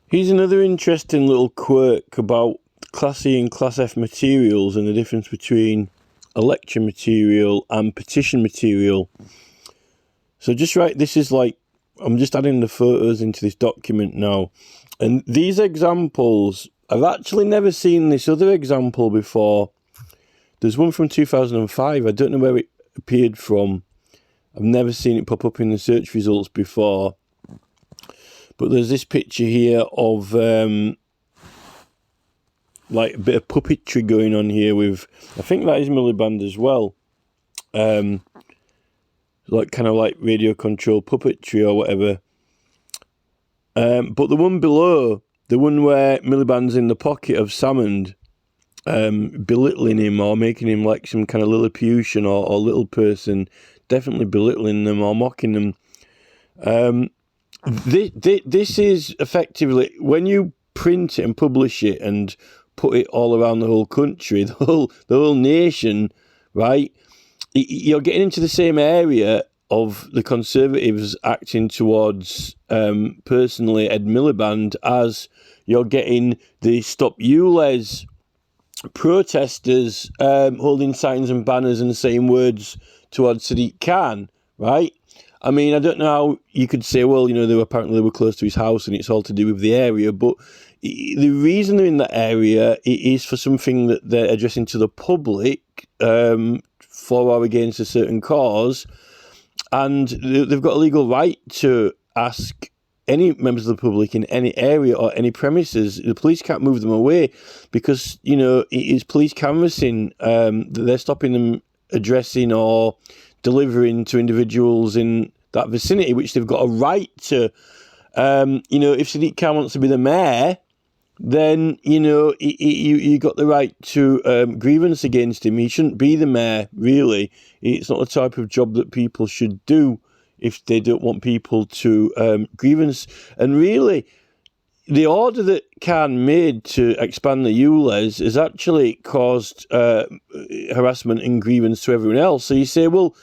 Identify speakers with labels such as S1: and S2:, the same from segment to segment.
S1: Here's another interesting little quirk about Class E and Class F materials and the difference between election material and petition material. So just right, this is like, I'm just adding the photos into this document now. And these examples, I've actually never seen this other example before. There's one from 2005. I don't know where it appeared from. I've never seen it pop up in the search results before. But there's this picture here of like a bit of puppetry going on here with, I think that is Miliband as well. Like kind of like radio control puppetry or whatever. But the one below, the one where Miliband's in the pocket of Salmond, belittling him or making him like some kind of Lilliputian or little person, definitely belittling them or mocking them. This is effectively, when you print it and publish it and put it all around the whole country, the whole nation, right? You're getting into the same area of the Conservatives acting towards, personally, Ed Miliband, as you're getting the Stop Ulez protesters holding signs and banners and saying words towards Sadiq Khan, right? I mean, I don't know how you could say, well, you know, they were close to his house and it's all to do with the area, but the reason they're in that area is for something that they're addressing to the public, for or against a certain cause, and they've got a legal right to ask any members of the public in any area or any premises. The police can't move them away because, you know, it is police canvassing. They're stopping them addressing or delivering to individuals in that vicinity, which they've got a right to. You know, if Sadiq Khan wants to be the mayor, then, you know, you got the right to grievance against him. He shouldn't be the mayor, really. It's not the type of job that people should do if they don't want people to grievance. And really, the order that Khan made to expand the Ulez has actually caused harassment and grievance to everyone else. So you say, well,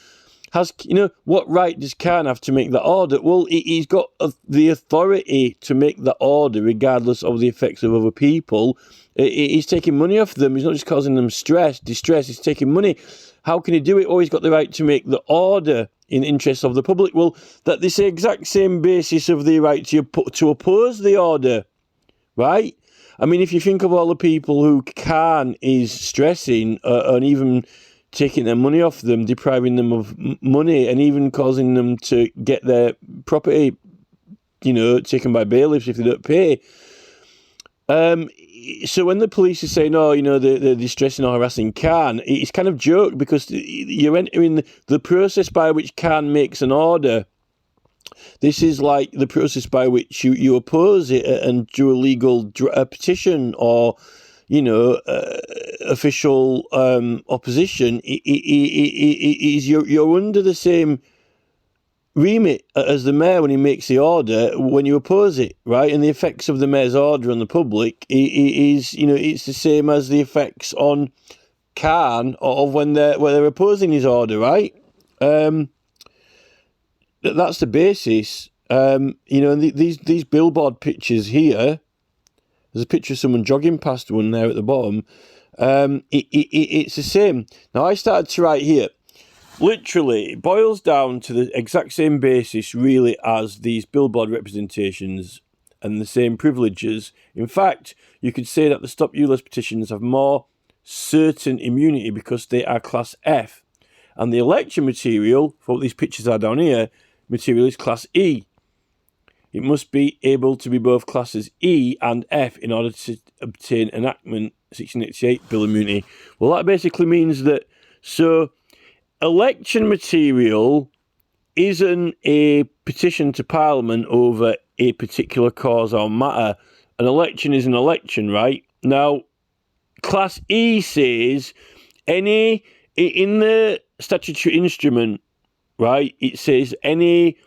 S1: what right does Khan have to make that order? Well, he's got the authority to make that order regardless of the effects of other people. He's taking money off them. He's not just causing them distress. He's taking money. How can he do it? Oh, he's got the right to make the order in the interest of the public. Well, that this exact same basis of the right to oppose the order, right? I mean, if you think of all the people who Khan is stressing and even taking their money off them, depriving them of money, and even causing them to get their property, you know, taken by bailiffs if they don't pay. So when the police are saying, oh, you know, they're distressing or harassing Khan, it's kind of joke because you're entering the process by which Khan makes an order. This is like the process by which you oppose it and do a legal petition or, you know, official opposition. You're under the same remit as the mayor when he makes the order when you oppose it, right? And the effects of the mayor's order on the public is, you know, it's the same as the effects on Khan of when they're opposing his order, right? That's the basis. You know, these billboard pictures here. There's a picture of someone jogging past one there at the bottom. It's the same. Now, I started to write here. Literally, it boils down to the exact same basis, really, as these billboard representations and the same privileges. In fact, you could say that the Stop Ulez petitions have more certain immunity because they are Class F. And the election material, for what these pictures are down here, material is Class E. It must be able to be both classes E and F in order to obtain enactment 1688 bill immunity. Well, that basically means that, so election material isn't a petition to Parliament over a particular cause or matter. An election is an election, right? Now, Class E says in the statutory instrument, right, it says any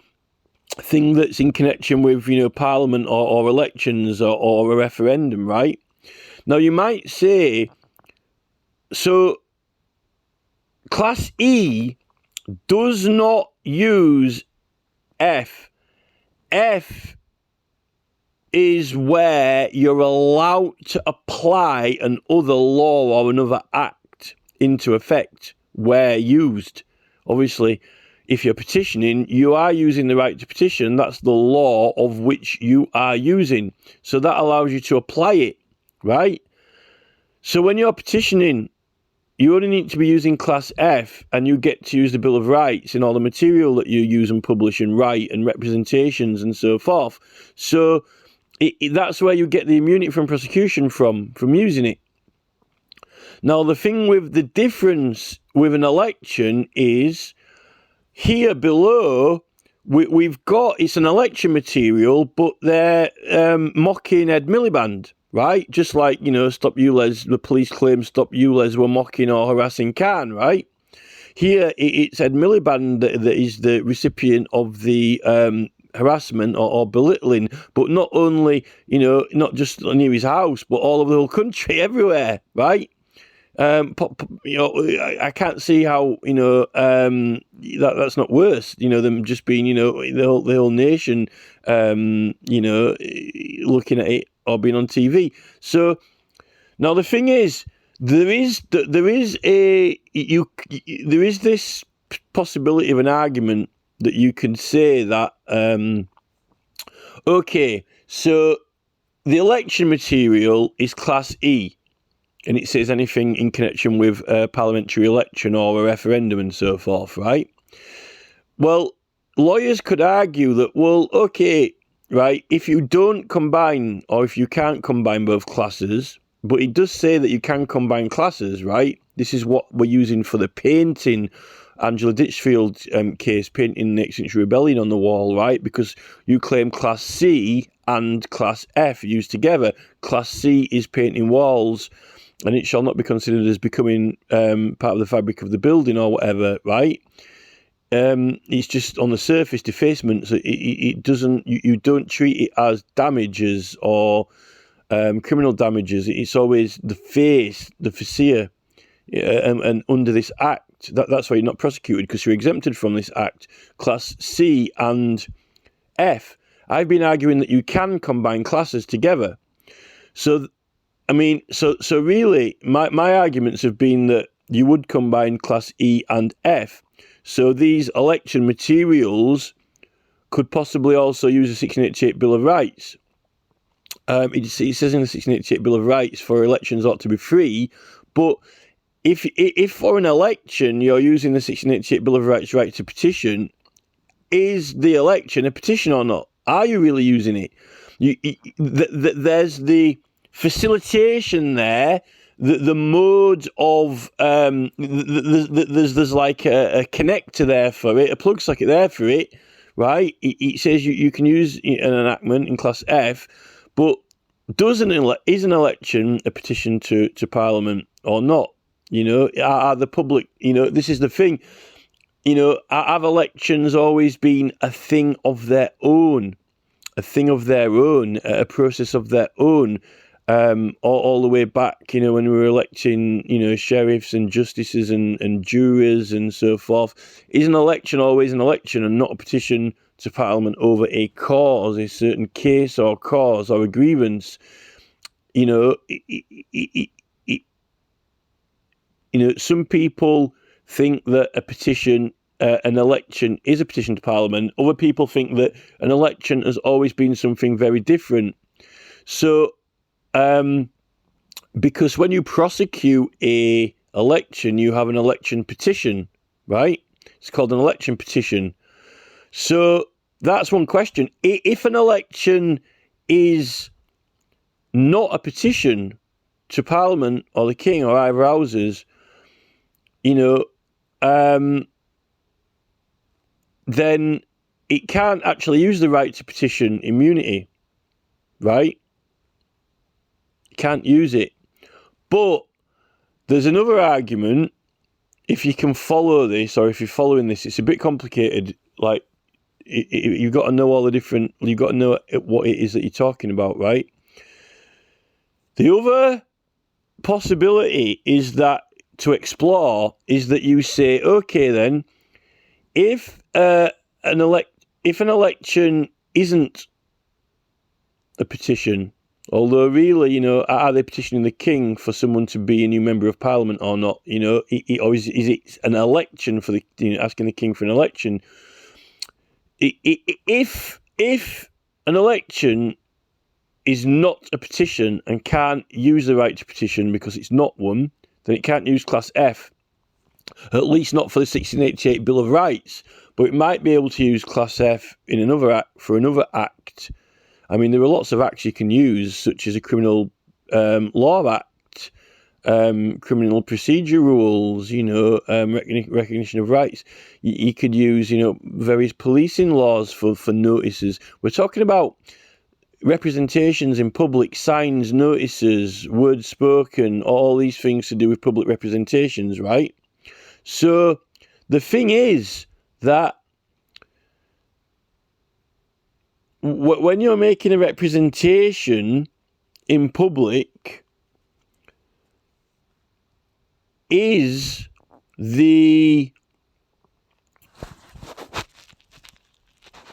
S1: thing that's in connection with, you know, Parliament or elections or a referendum, right? Now, you might say, so Class E does not use F. F is where you're allowed to apply another law or another act into effect where used. Obviously, if you're petitioning, you are using the right to petition. That's the law of which you are using. So that allows you to apply it, right? So when you're petitioning, you only need to be using Class F, and you get to use the Bill of Rights in all the material that you use and publish and write and representations and so forth. So that's where you get the immunity from prosecution from using it. Now, the thing with the difference with an election is here below, we've got, it's an election material, but they're mocking Ed Miliband, right? Just like, Stop Ulez, the police claim Stop Ulez were mocking or harassing Khan, right? Here, it's Ed Miliband that is the recipient of the harassment or belittling, but not only, not just near his house, but all over the whole country, everywhere, right? I can't see how that's not worse. Them just being the whole nation, looking at it or being on TV. So now the thing is, there is this possibility of an argument that you can say that okay, so the election material is Class E. And it says anything in connection with a parliamentary election or a referendum and so forth, right? Well, lawyers could argue that, well, okay, right, if you don't combine or if you can't combine both classes, but it does say that you can combine classes, right? This is what we're using for the painting, Angela Ditchfield case, painting the Extinction Rebellion on the wall, right? Because you claim Class C and Class F used together. Class C is painting walls, and it shall not be considered as becoming part of the fabric of the building or whatever, right? It's just on the surface defacement, so it doesn't. You don't treat it as damages or criminal damages. It's always the face, the facia, and under this act, that's why you're not prosecuted, because you're exempted from this act. Class C and F. I've been arguing that you can combine classes together, so. I mean, so really, my arguments have been that you would combine Class E and F. So these election materials could possibly also use the 1688 Bill of Rights. It says in the 1688 Bill of Rights for elections ought to be free, but if for an election you're using the 1688 Bill of Rights right to petition, is the election a petition or not? Are you really using it? There's the facilitation there, the mode of there's like a connector there for it, a plug socket there for it, right? It says you can use an enactment in Class F, but is an election a petition to Parliament or not? Are the public? This is the thing. Have elections always been a thing of their own, a process of their own? All the way back, when we were electing, sheriffs and justices and jurors and so forth. Is an election always an election and not a petition to Parliament over a cause, a certain case or cause or a grievance? Some people think that a petition, an election is a petition to Parliament. Other people think that an election has always been something very different. So, because when you prosecute a election, you have an election petition, right? It's called an election petition. So that's one question. If an election is not a petition to Parliament or the King or either houses, then it can't actually use the right to petition immunity, right? Can't use it. But there's another argument. If you can follow this, or if you're following this, it's a bit complicated. Like, you've got to know all the different, you've got to know what it is that you're talking about, right? The other possibility is that, to explore, is that you say, okay then, if an election isn't a petition. Although really, are they petitioning the king for someone to be a new member of parliament or not? Or is it an election for asking the king for an election? If an election is not a petition and can't use the right to petition because it's not one, then it can't use Class F. At least not for the 1688 Bill of Rights, but it might be able to use Class F in another act for another act. I mean, there are lots of acts you can use, such as a criminal law act, criminal procedure rules, recognition of rights. You could use, various policing laws for notices. We're talking about representations in public, signs, notices, words spoken, all these things to do with public representations, right? So the thing is that when you're making a representation in public, is the...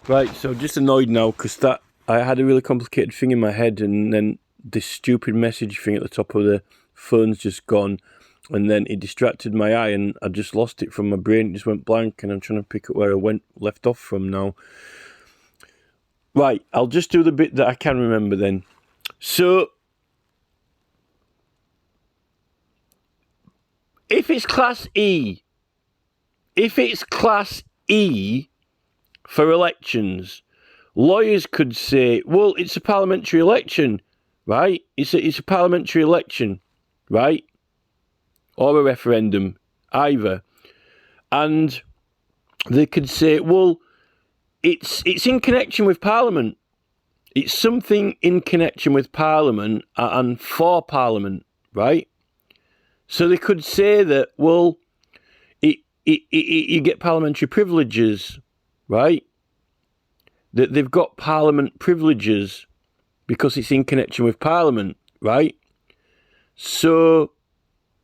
S1: Right, so just annoyed now because I had a really complicated thing in my head, and then this stupid message thing at the top of the phone's just gone, and then it distracted my eye and I just lost it from my brain. It just went blank, and I'm trying to pick up where I left off from now. Right, I'll just do the bit that I can remember then. So, if it's Class E for elections, lawyers could say, well, it's a parliamentary election, right? It's a parliamentary election, right? Or a referendum, either. And they could say, well, it's in connection with Parliament. It's something in connection with Parliament and for Parliament, right? So they could say that, well, you get parliamentary privileges, right? That they've got Parliament privileges because it's in connection with Parliament, right? So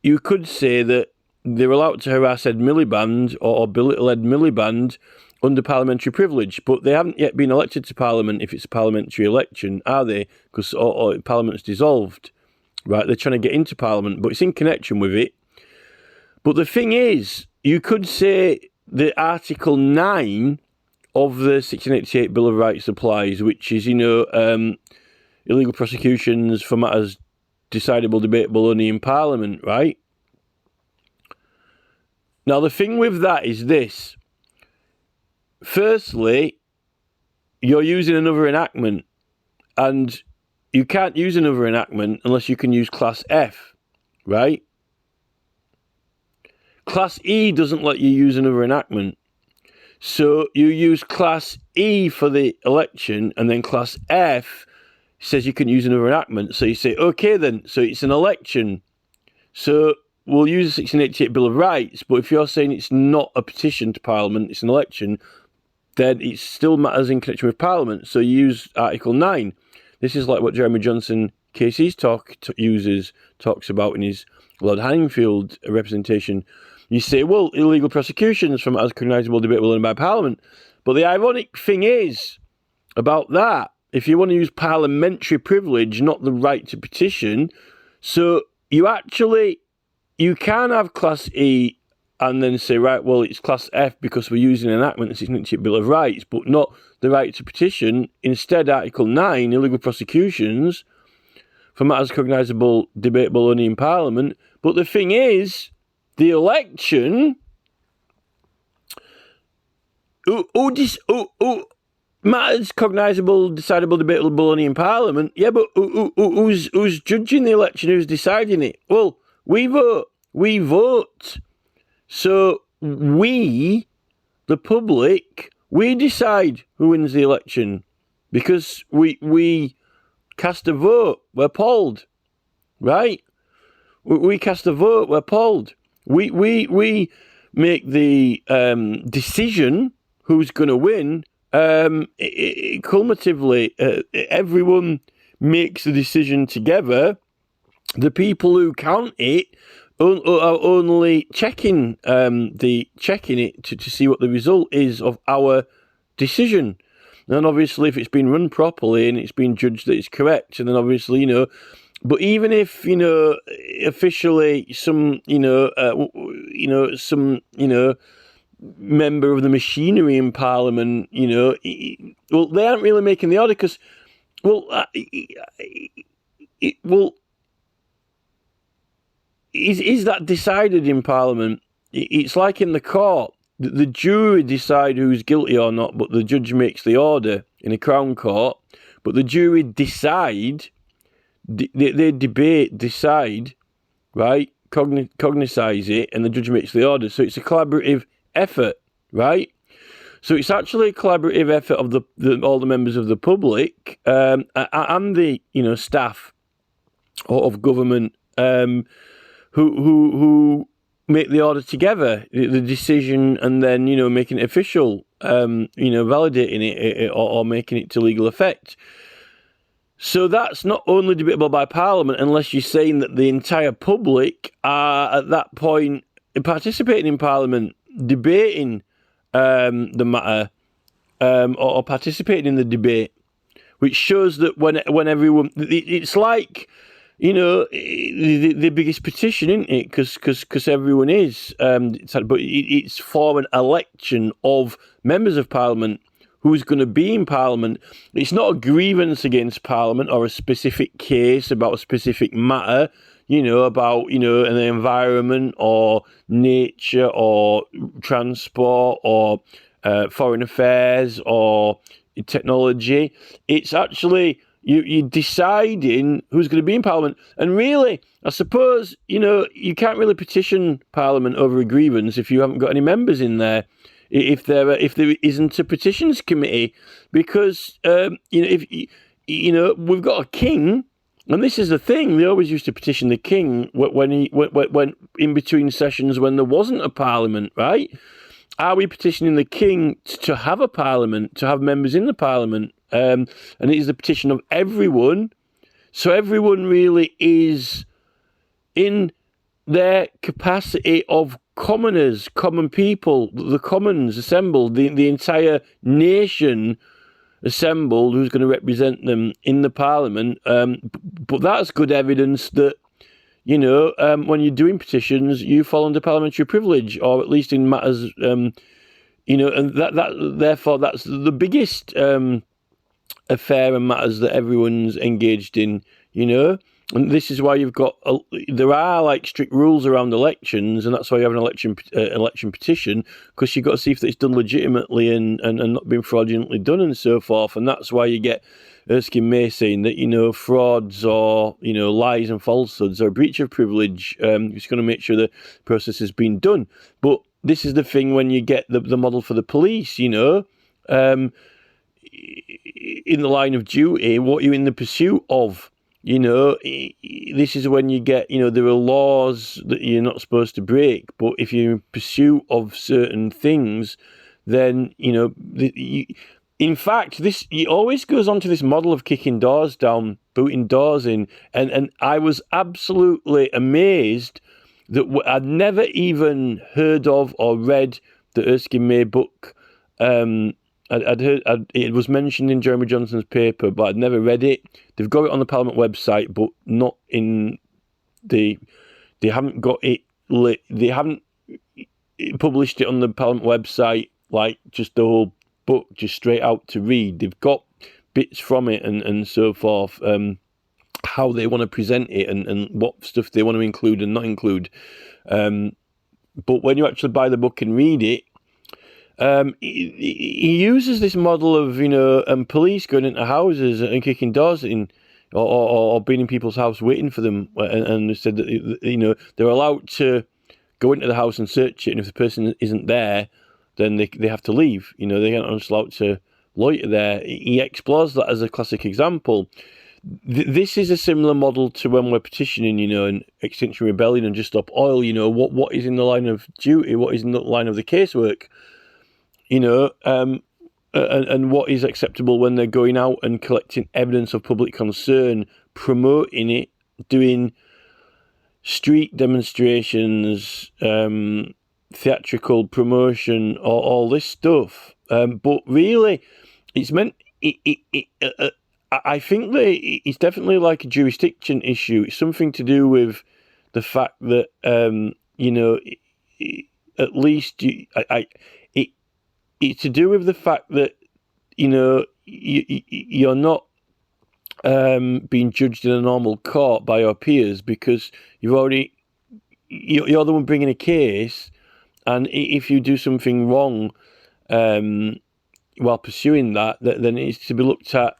S1: you could say that they're allowed to harass Ed Miliband or belittle Ed Miliband under parliamentary privilege, but they haven't yet been elected to Parliament if it's a parliamentary election, are they? Because or Parliament's dissolved, right? They're trying to get into Parliament, but it's in connection with it. But the thing is, you could say that Article 9 of the 1688 Bill of Rights applies, which is, illegal prosecutions for matters decidable, debatable only in Parliament, right? Now, the thing with that is this. Firstly, you're using another enactment, and you can't use another enactment unless you can use Class F, right? Class E doesn't let you use another enactment. So you use Class E for the election, and then Class F says you can use another enactment. So you say, okay then, so it's an election. So we'll use the 1688 Bill of Rights, but if you're saying it's not a petition to Parliament, it's an election, then it still matters in connection with Parliament. So you use Article 9. This is like what Jeremy Johnson, KC's talks about in his Lord Hanningfield representation. You say, well, illegal prosecutions from as cognisable, debatable, and by Parliament. But the ironic thing is about that, if you want to use parliamentary privilege, not the right to petition, so you can have Class E and then say, right, well, it's Class F because we're using an enactment, the 1688 Bill of Rights, but not the right to petition. Instead, Article 9, illegal prosecutions for matters cognisable, debatable only in Parliament. But the thing is, the election, matters cognisable, decidable, debatable only in Parliament. Yeah, but who's judging the election? Who's deciding it? Well, we vote. So we, the public, we decide who wins the election because we cast a vote. We're polled, right? We cast a vote. We're polled. We make the decision who's going to win. Cumulatively, everyone makes the decision together. The people who count it are only checking it to see what the result is of our decision. And obviously, if it's been run properly and it's been judged that it's correct, and then obviously, but even if officially some member of the machinery in Parliament, well, they aren't really making the order because, well, is that decided in Parliament? It's like in the court. The jury decide who's guilty or not, but the judge makes the order in a Crown Court. But the jury decide, they debate, decide, right? Cognise it, and the judge makes the order. So it's a collaborative effort, right? So it's actually a collaborative effort of all the members of the public and the staff of government who make the order together, the decision, and then making it official, validating it or making it to legal effect. So that's not only debatable by Parliament, unless you're saying that the entire public are at that point participating in Parliament, debating the matter, or participating in the debate, which shows that when everyone, it's like, the biggest petition, isn't it? Because everyone is, but it's for an election of members of Parliament who's going to be in Parliament. It's not a grievance against Parliament or a specific case about a specific matter, about, an environment or nature or transport or foreign affairs or technology. It's actually you're deciding who's going to be in Parliament. And really, I suppose, you can't really petition Parliament over a grievance if you haven't got any members in there. If there isn't a petitions committee, because if we've got a king, and this is the thing, they always used to petition the king when in between sessions when there wasn't a Parliament, right? Are we petitioning the king to have a Parliament, to have members in the Parliament? And it is the petition of everyone. So everyone really is in their capacity of commoners, common people, the commons assembled, the entire nation assembled who's going to represent them in the Parliament. But that's good evidence that, when you're doing petitions, you fall under parliamentary privilege, or at least in matters, and that therefore that's the biggest affair and matters that everyone's engaged in, And this is why you've got there are like strict rules around elections, and that's why you have an election petition, because you've got to see if it's done legitimately and not been fraudulently done and so forth. And that's why you get Erskine May saying that frauds or lies and falsehoods are a breach of privilege. It's going to make sure the process has been done. But this is the thing when you get the model for the police, in the line of duty, what you're in the pursuit of. This is when you get, there are laws that you're not supposed to break, but if you're in pursuit of certain things, then, in fact, it always goes on to this model of kicking doors down, booting doors in, and I was absolutely amazed that I'd never even heard of or read the Erskine May book. I'd heard it was mentioned in Jeremy Johnson's paper, but I'd never read it. They've got it on the Parliament website, but not in they haven't got it. They haven't published it on the Parliament website, like just the whole book, just straight out to read. They've got bits from it and so forth, how they want to present it and what stuff they want to include and not include. But when you actually buy the book and read it, he uses this model of police going into houses and kicking doors in, or being in people's house waiting for them, and they said that they're allowed to go into the house and search it, and if the person isn't there, then they have to leave. They aren't just allowed to loiter there. He explores that as a classic example. This is a similar model to when we're petitioning, and Extinction Rebellion and Just Stop Oil. What is in the line of duty, what is in the line of the casework. And what is acceptable when they're going out and collecting evidence of public concern, promoting it, doing street demonstrations, theatrical promotion, all this stuff. But really, it's meant. I think that it's definitely like a jurisdiction issue. It's something to do with the fact that at least it's to do with the fact that you're not being judged in a normal court by your peers because you're the one bringing a case, and if you do something wrong while pursuing that, then it's to be looked at,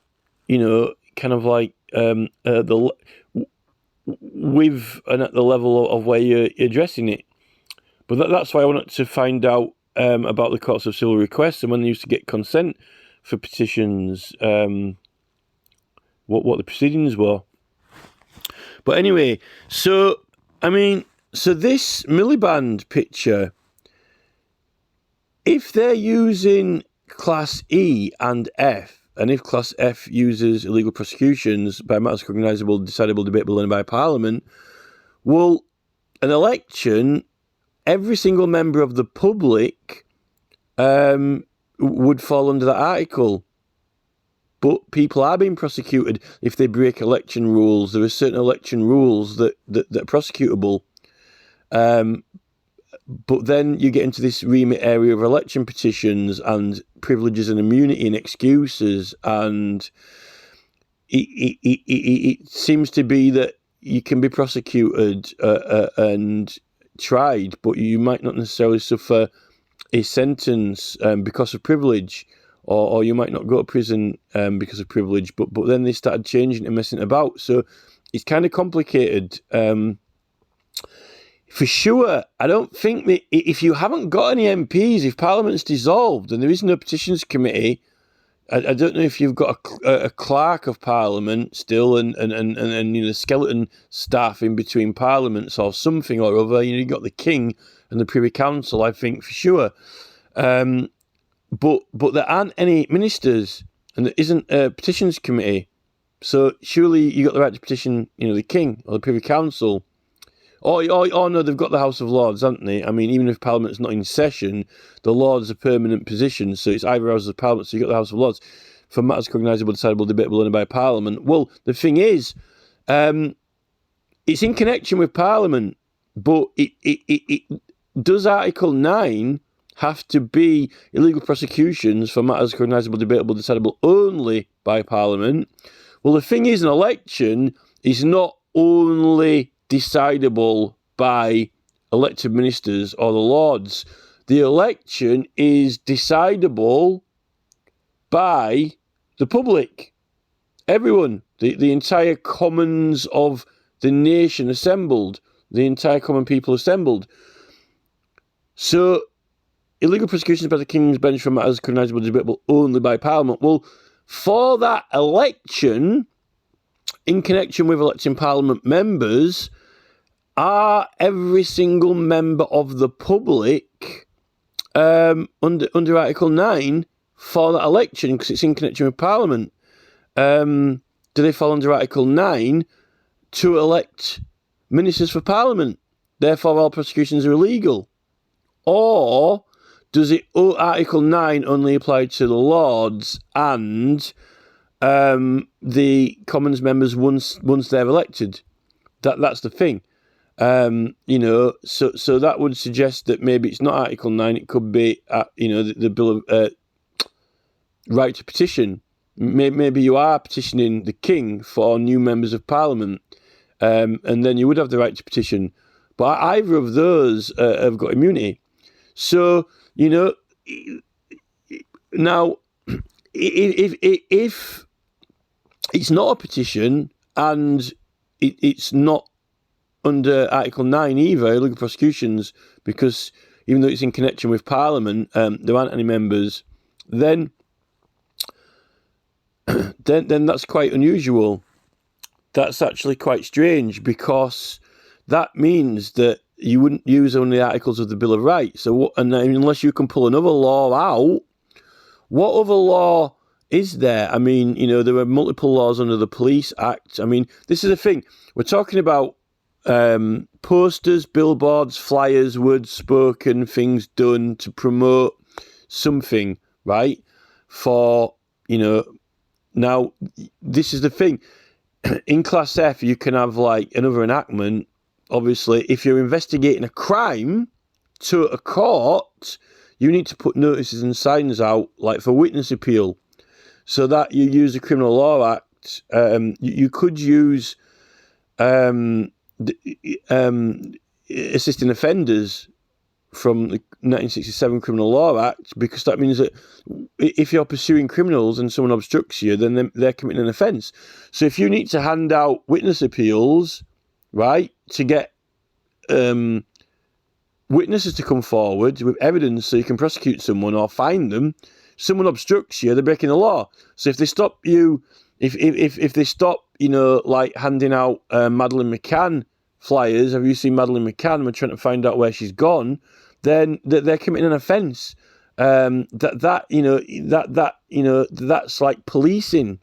S1: kind of like with and at the level of where you're addressing it. But that's why I wanted to find out about the courts of civil requests and when they used to get consent for petitions, what the proceedings were. But anyway, so this Miliband picture, if they're using Class E and F, and if Class F uses illegal prosecutions by matters cognizable, decidable, debatable, and by Parliament, well, an election, every single member of the public would fall under that article. But people are being prosecuted if they break election rules. There are certain election rules that are prosecutable. But then you get into this remit area of election petitions and privileges and immunity and excuses, and it seems to be that you can be prosecuted and tried, but you might not necessarily suffer a sentence because of privilege, or you might not go to prison because of privilege. But then they started changing and messing about, so it's kind of complicated. For sure, I don't think that if you haven't got any MPs, if Parliament's dissolved and there is no petitions committee, I don't know if you've got a clerk of Parliament still and skeleton staff in between Parliaments or something or other. You've got the King and the Privy Council, I think, for sure. But there aren't any ministers and there isn't a petitions committee. So surely you got the right to petition, the King or the Privy Council. Oh no, they've got the House of Lords, haven't they? I mean, even if Parliament's not in session, the Lords are permanent position, so it's either Houses of Parliament, so you've got the House of Lords for matters cognisable, decidable, debatable, and by Parliament. Well, the thing is, it's in connection with Parliament, but it does Article 9 have to be illegal prosecutions for matters cognisable, debatable, decidable only by Parliament? Well, the thing is, an election is not only decidable by elected ministers or the Lords. The election is decidable by the public. Everyone, the entire commons of the nation assembled, the entire common people assembled. So, illegal prosecutions by the King's Bench for matters cognisable, debatable only by Parliament. Well, for that election, in connection with electing Parliament members, are every single member of the public under Article 9 for that election, because it's in connection with Parliament? Do they fall under Article 9 to elect ministers for Parliament? Therefore, all prosecutions are illegal. Or does Article 9 only apply to the Lords and the Commons members once they're elected? That's the thing. So that would suggest that maybe it's not Article 9, it could be, the Bill of Right to Petition. Maybe you are petitioning the King for new members of Parliament, and then you would have the right to petition. But either of those have got immunity. So, now, if it's not a petition and it's not under Article 9 either, illegal prosecutions, because even though it's in connection with Parliament, there aren't any members, then that's quite unusual. That's actually quite strange, because that means that you wouldn't use only articles of the Bill of Rights. So, unless you can pull another law out, what other law is there? I mean, there are multiple laws under the Police Act. I mean, this is the thing. We're talking about posters, billboards, flyers, words spoken, things done to promote something, right? For, Now, this is the thing. In Class F, you can have like another enactment. Obviously, if you're investigating a crime to a court, you need to put notices and signs out, like for witness appeal, so that you use the Criminal Law Act. You could use assisting offenders from the 1967 Criminal Law Act, because that means that if you're pursuing criminals and someone obstructs you, then they're committing an offence. So if you need to hand out witness appeals, right, to get witnesses to come forward with evidence so you can prosecute someone or find them, someone obstructs you, they're breaking the law. So if they stop you, if they stop, like handing out Madeleine McCann flyers, have you seen Madeleine McCann? We're trying to find out where she's gone. Then they're committing an offence. That's like policing.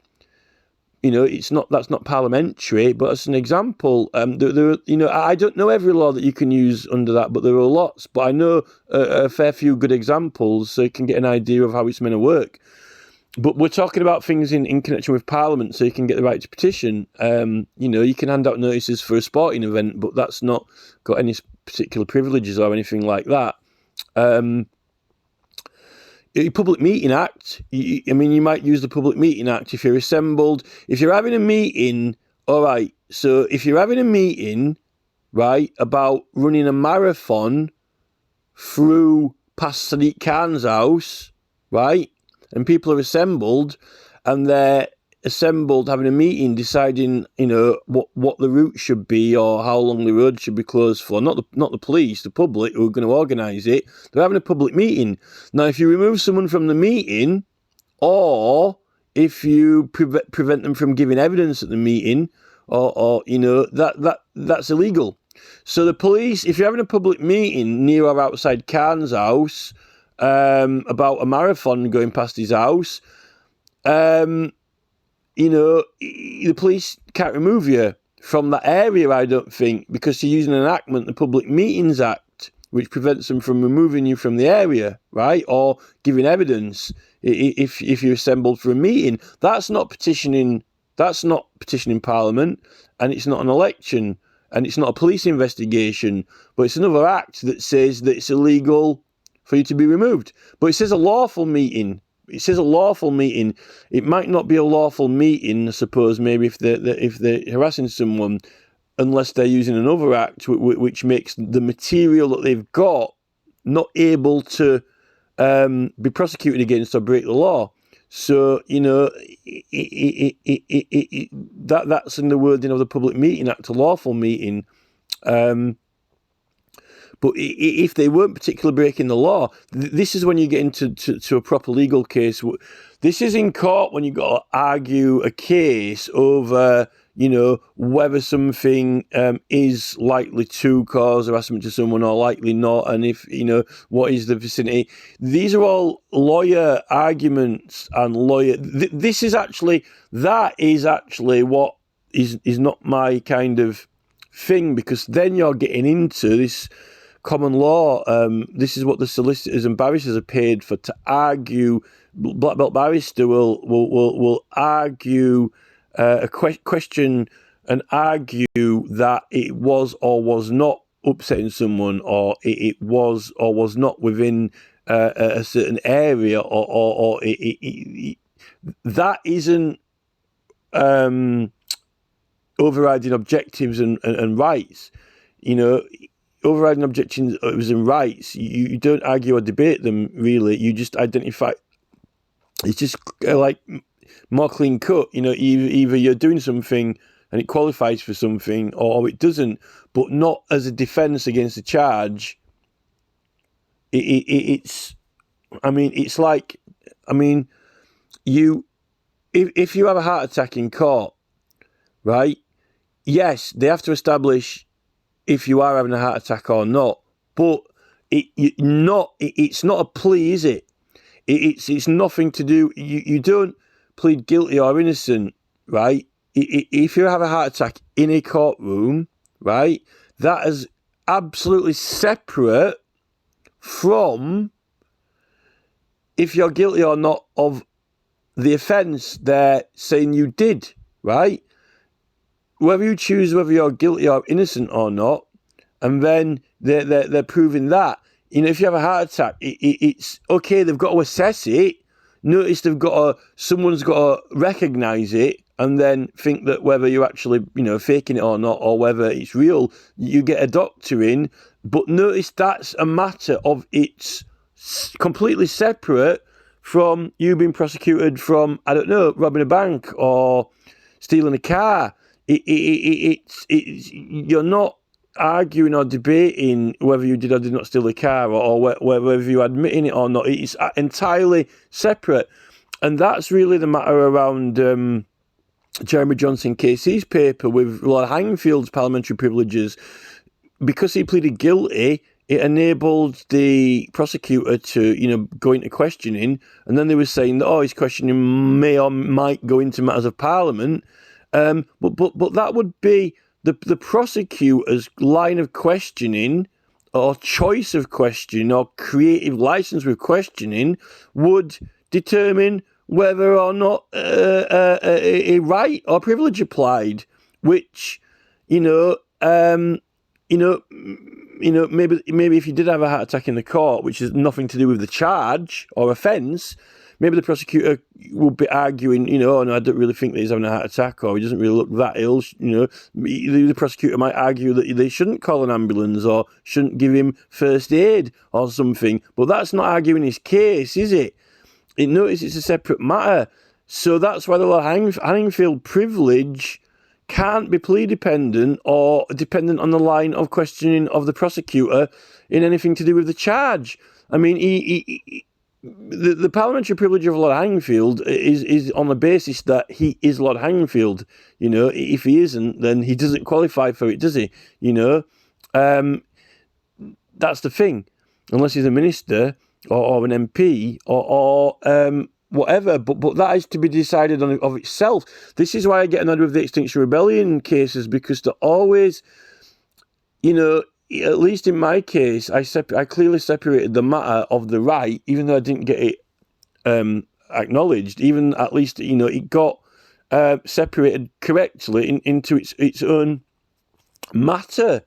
S1: That's not parliamentary, but as an example, I don't know every law that you can use under that, but there are lots. But I know a fair few good examples, so you can get an idea of how it's meant to work. But we're talking about things in connection with Parliament, so you can get the right to petition. You can hand out notices for a sporting event, but that's not got any particular privileges or anything like that. Public Meeting Act, you might use the Public Meeting Act if you're assembled. If you're having a meeting, all right, so if you're having a meeting, right, about running a marathon through past Sadiq Khan's house, right, and people are assembled, and they're assembled having a meeting deciding, what the route should be or how long the road should be closed for. Not the police, the public who are going to organise it. They're having a public meeting. Now, if you remove someone from the meeting, or if you prevent them from giving evidence at the meeting, or that's illegal. So the police, if you're having a public meeting near or outside Khan's house about a marathon going past his house, the police can't remove you from that area, I don't think, because you're using an enactment, the Public Meetings Act, which prevents them from removing you from the area, right? Or giving evidence if you're assembled for a meeting. That's not petitioning Parliament, and it's not an election, and it's not a police investigation, but it's another act that says that it's illegal for you to be removed. But it says a lawful meeting. It says a lawful meeting. It might not be a lawful meeting, I suppose, maybe if they're harassing someone, unless they're using another act which makes the material that they've got not able to be prosecuted against or break the law. So, that's in the wording of the Public Meeting Act, a lawful meeting. But if they weren't particularly breaking the law, this is when you get into a proper legal case. This is in court when you've got to argue a case over, whether something is likely to cause harassment to someone or likely not, and if, what is the vicinity. These are all lawyer arguments and lawyer... That is actually what is not my kind of thing, because then you're getting into this common law. This is what the solicitors and barristers are paid for, to argue. Black belt barrister will argue question and argue that it was or was not upsetting someone, or it was or was not within a certain area, or that isn't overriding objectives and rights. Overriding objectives and rights, you don't argue or debate them, really. You just identify. It's just like more clean cut. Either you're doing something and it qualifies for something, or it doesn't, but not as a defence against the charge. It's like, if you have a heart attack in court, right? Yes, they have to establish if you are having a heart attack or not, but it's not a plea, is it? It's nothing to do. You don't plead guilty or innocent, right? If you have a heart attack in a courtroom, right, that is absolutely separate from if you're guilty or not of the offence they're saying you did, right? Whether you choose whether you're guilty or innocent or not, and then they're proving that. If you have a heart attack, it's okay. They've got to assess it. Notice someone's got to recognise it, and then think that whether you're actually, faking it or not, or whether it's real, you get a doctor in. But notice that's a matter of it's completely separate from you being prosecuted from, I don't know, robbing a bank or stealing a car. It's you're not arguing or debating whether you did or did not steal the car, or whether you're admitting it or not. It's entirely separate. And that's really the matter around Jeremy Johnson KC's paper with Lord Hangfield's parliamentary privileges. Because he pleaded guilty, it enabled the prosecutor to, go into questioning, and then they were saying that, his questioning may or might go into matters of parliament. But that would be the prosecutor's line of questioning, or choice of questioning, or creative license with questioning would determine whether or not a right or privilege applied. Which, maybe if you did have a heart attack in the court, which has nothing to do with the charge or offence, maybe the prosecutor would be arguing, no, I don't really think that he's having a heart attack, or he doesn't really look that ill. The prosecutor might argue that they shouldn't call an ambulance or shouldn't give him first aid or something. But that's not arguing his case, is it? Notice it's a separate matter. So that's why the Lord Hanningfield privilege can't be plea dependent or dependent on the line of questioning of the prosecutor in anything to do with the charge. I mean, the parliamentary privilege of Lord Hanningfield is on the basis that he is Lord Hanningfield. If he isn't, then he doesn't qualify for it, does he? That's the thing. Unless he's a minister or an MP or whatever, but that is to be decided on of itself. This is why I get annoyed with the Extinction Rebellion cases, because they're always, at least in my case, I clearly separated the matter of the right, even though I didn't get it acknowledged. Even at least, it got separated correctly into its own matter,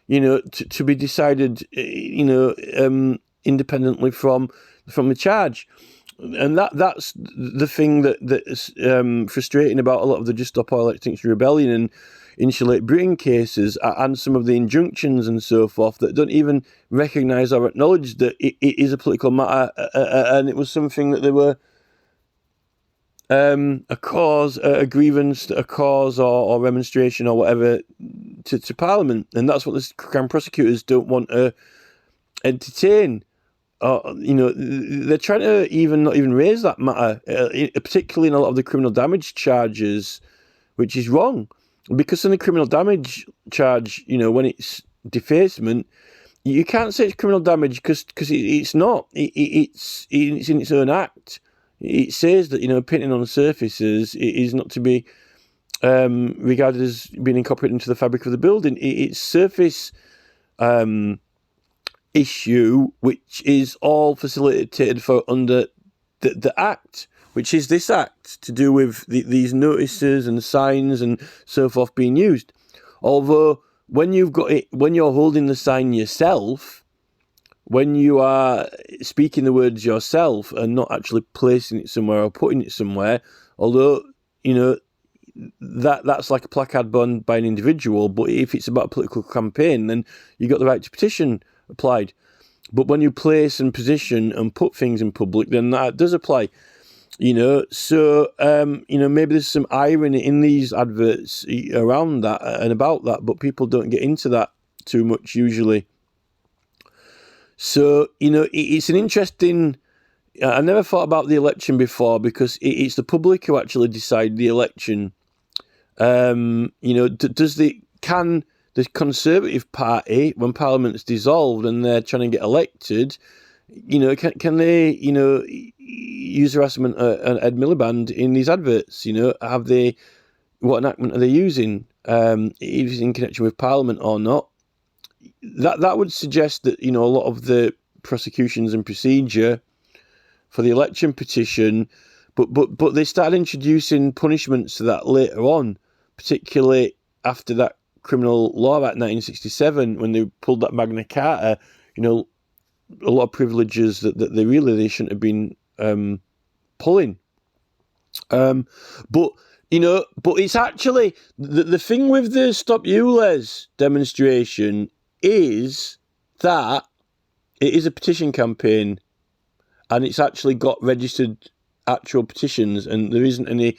S1: to be decided, independently from the charge. And that's the thing that's frustrating about a lot of the Just Stop Oil Extinction Rebellion and Insulate Britain cases, and some of the injunctions and so forth, that don't even recognise or acknowledge that it is a political matter, and it was something that they were a cause, a grievance, a cause or remonstration or whatever to Parliament. And that's what the Crown prosecutors don't want to entertain. They're trying to not even raise that matter, particularly in a lot of the criminal damage charges, which is wrong. Because in the criminal damage charge, when it's defacement, you can't say it's criminal damage because it's not. It's in its own act. It says that, painting on surfaces is not to be regarded as being incorporated into the fabric of the building. It's surface issue, which is all facilitated for under the Act, which is this Act, to do with these notices and signs and so forth being used. Although when you're holding the sign yourself, when you are speaking the words yourself and not actually placing it somewhere or putting it somewhere, although that's like a placard by an individual, but if it's about a political campaign, then you got the right to petition applied. But when you place and position and put things in public, then that does apply. So maybe there's some irony in these adverts around that and about that, but people don't get into that too much usually. So it's an interesting. I never thought about the election before, because it's the public who actually decide the election. Can the Conservative Party, when Parliament's dissolved and they're trying to get elected, can they, use harassment and Ed Miliband in these adverts? What enactment are they using? If it's in connection with Parliament or not? That would suggest that, a lot of the prosecutions and procedure for the election petition But they started introducing punishments to that later on, particularly after that Criminal Law Act 1967, when they pulled that Magna Carta. You know, a lot of privileges that they shouldn't have been pulling. But it's actually the thing with the Stop Ulez demonstration is that it is a petition campaign, and it's actually got registered actual petitions, and there isn't any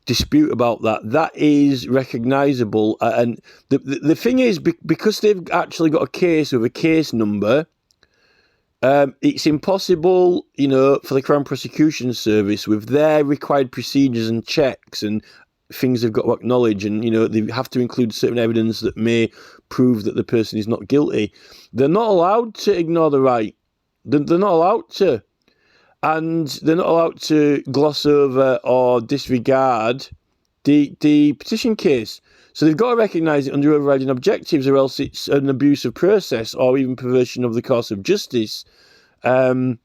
S1: dispute about that. That is recognisable, and the thing is, because they've actually got a case with a case number, it's impossible, for the Crown Prosecution Service, with their required procedures and checks and things they've got to acknowledge, and they have to include certain evidence that may prove that the person is not guilty. They're not allowed to ignore the right. They're not allowed to. And they're not allowed to gloss over or disregard the petition case. So they've got to recognise it under overriding objectives, or else it's an abuse of process or even perversion of the course of justice. Stop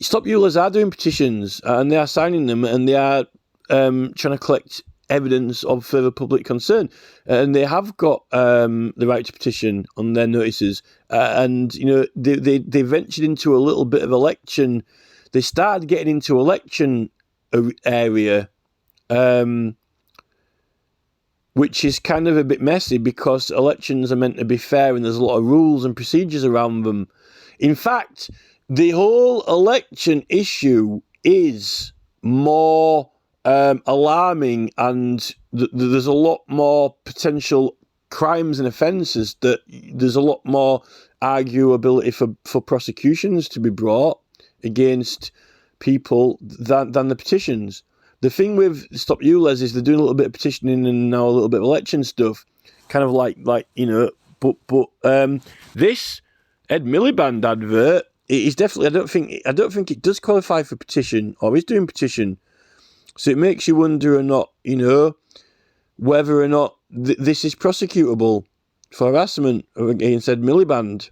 S1: Ulez are doing petitions, and they are signing them, and they are trying to collect evidence of further public concern. And they have got the right to petition on their notices. And they ventured into a little bit of election. They started getting into election area, which is kind of a bit messy, because elections are meant to be fair and there's a lot of rules and procedures around them. In fact, the whole election issue is more alarming, and there's a lot more potential crimes and offences, that there's a lot more arguability for prosecutions to be brought against people than the petitions. The thing with Stop Ulez is they're doing a little bit of petitioning and now a little bit of election stuff, kind of like but this Ed Miliband advert, it is definitely, I don't think it does qualify for petition, or is doing petition. So it makes you wonder or not, whether or not this is prosecutable for harassment against Ed Miliband.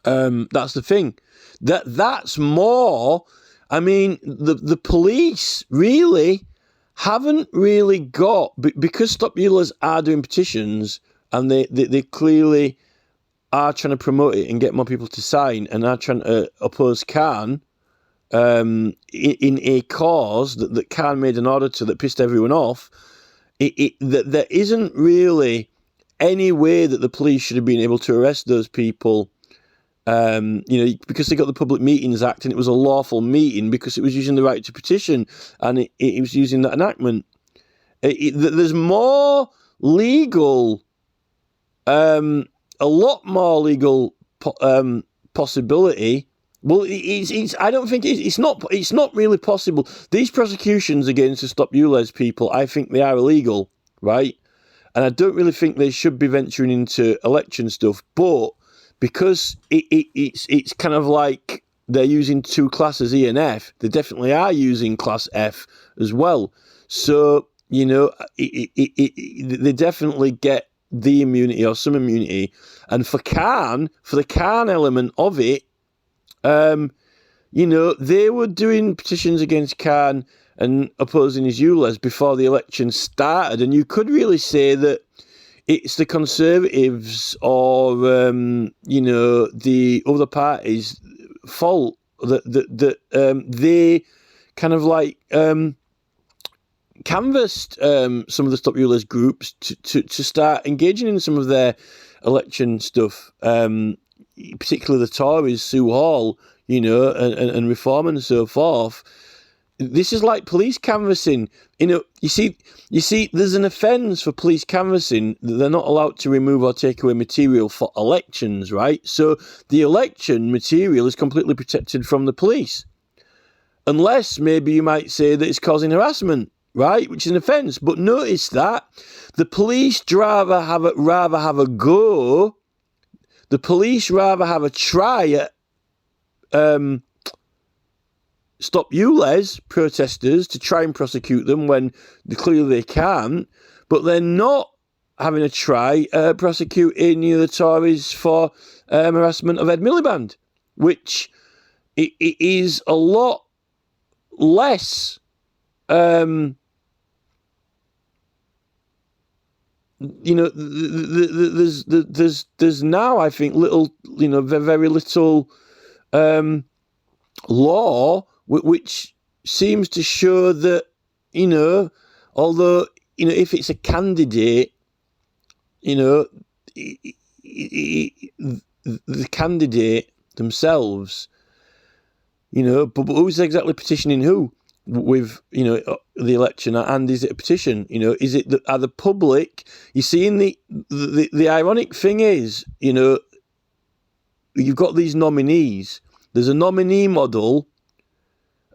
S1: That's the thing. That's more. I mean, the police really haven't really got, because Stop Ulez are doing petitions, and they clearly are trying to promote it and get more people to sign, and are trying to oppose Khan in a cause that Khan made an order to that pissed everyone off. That there isn't really any way that the police should have been able to arrest those people. Because they got the Public Meetings Act, and it was a lawful meeting because it was using the right to petition, and it was using that enactment. There's more legal, a lot more legal possibility. Well, I don't think it's not really possible. These prosecutions against the Stop Ulez people, I think they are illegal, right? And I don't really think they should be venturing into election stuff, but because it's kind of like they're using two classes, E and F, they definitely are using class F as well. So, they definitely get the immunity or some immunity. And for the Khan element of it, they were doing petitions against Khan and opposing his Ulez before the election started. And you could really say that it's the Conservatives or, the other parties' fault that they kind of like canvassed some of the Stop Ulez groups to start engaging in some of their election stuff, particularly the Tories, Sue Hall, and Reform and so forth. This is like police canvassing. You see, there's an offence for police canvassing that they're not allowed to remove or take away material for elections, right? So the election material is completely protected from the police. Unless maybe you might say that it's causing harassment, right? Which is an offence. But notice that the police rather have a go. The police rather have a try at Stop Ulez protesters to try and prosecute them when clearly they can't, but they're not having a try prosecuting the Tories for harassment of Ed Miliband, which it is a lot less there's now, I think, little, very little law which seems to show that, although, if it's a candidate, the candidate themselves, but who's exactly petitioning who with, the election, and is it a petition? Is it are the public? You see, in the ironic thing is, you've got these nominees. There's a nominee model,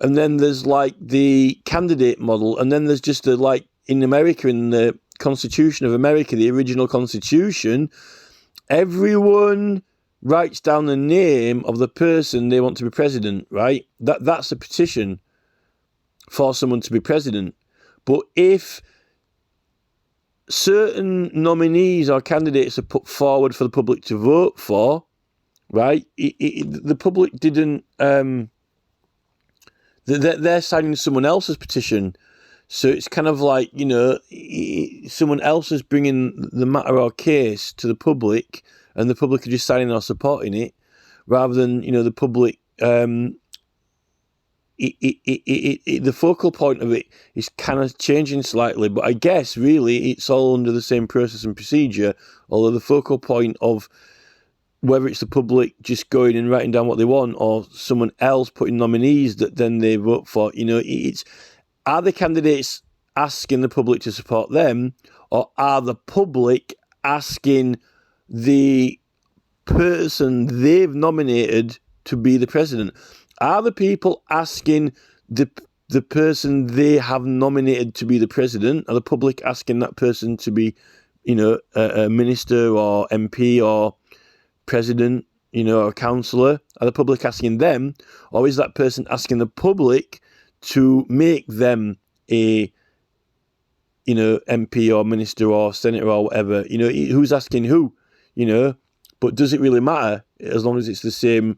S1: and then there's like the candidate model, and then there's just like in America, in the Constitution of America, the original Constitution, everyone writes down the name of the person they want to be president, right? That's a petition for someone to be president. But if certain nominees or candidates are put forward for the public to vote for, right, the public didn't, they're signing someone else's petition. So it's kind of like, someone else is bringing the matter or case to the public, and the public are just signing or supporting it, rather than, the public, the focal point of it is kind of changing slightly. But I guess, really, it's all under the same process and procedure, although the focal point of whether it's the public just going and writing down what they want, or someone else putting nominees that then they vote for, it's, are the candidates asking the public to support them, or are the public asking the person they've nominated to be the president? Are the people asking the person they have nominated to be the president? Are the public asking that person to be, a minister or MP or president, or a councillor? Are the public asking them, or is that person asking the public to make them a, MP or minister or senator or whatever? Who's asking who? But does it really matter, as long as it's the same,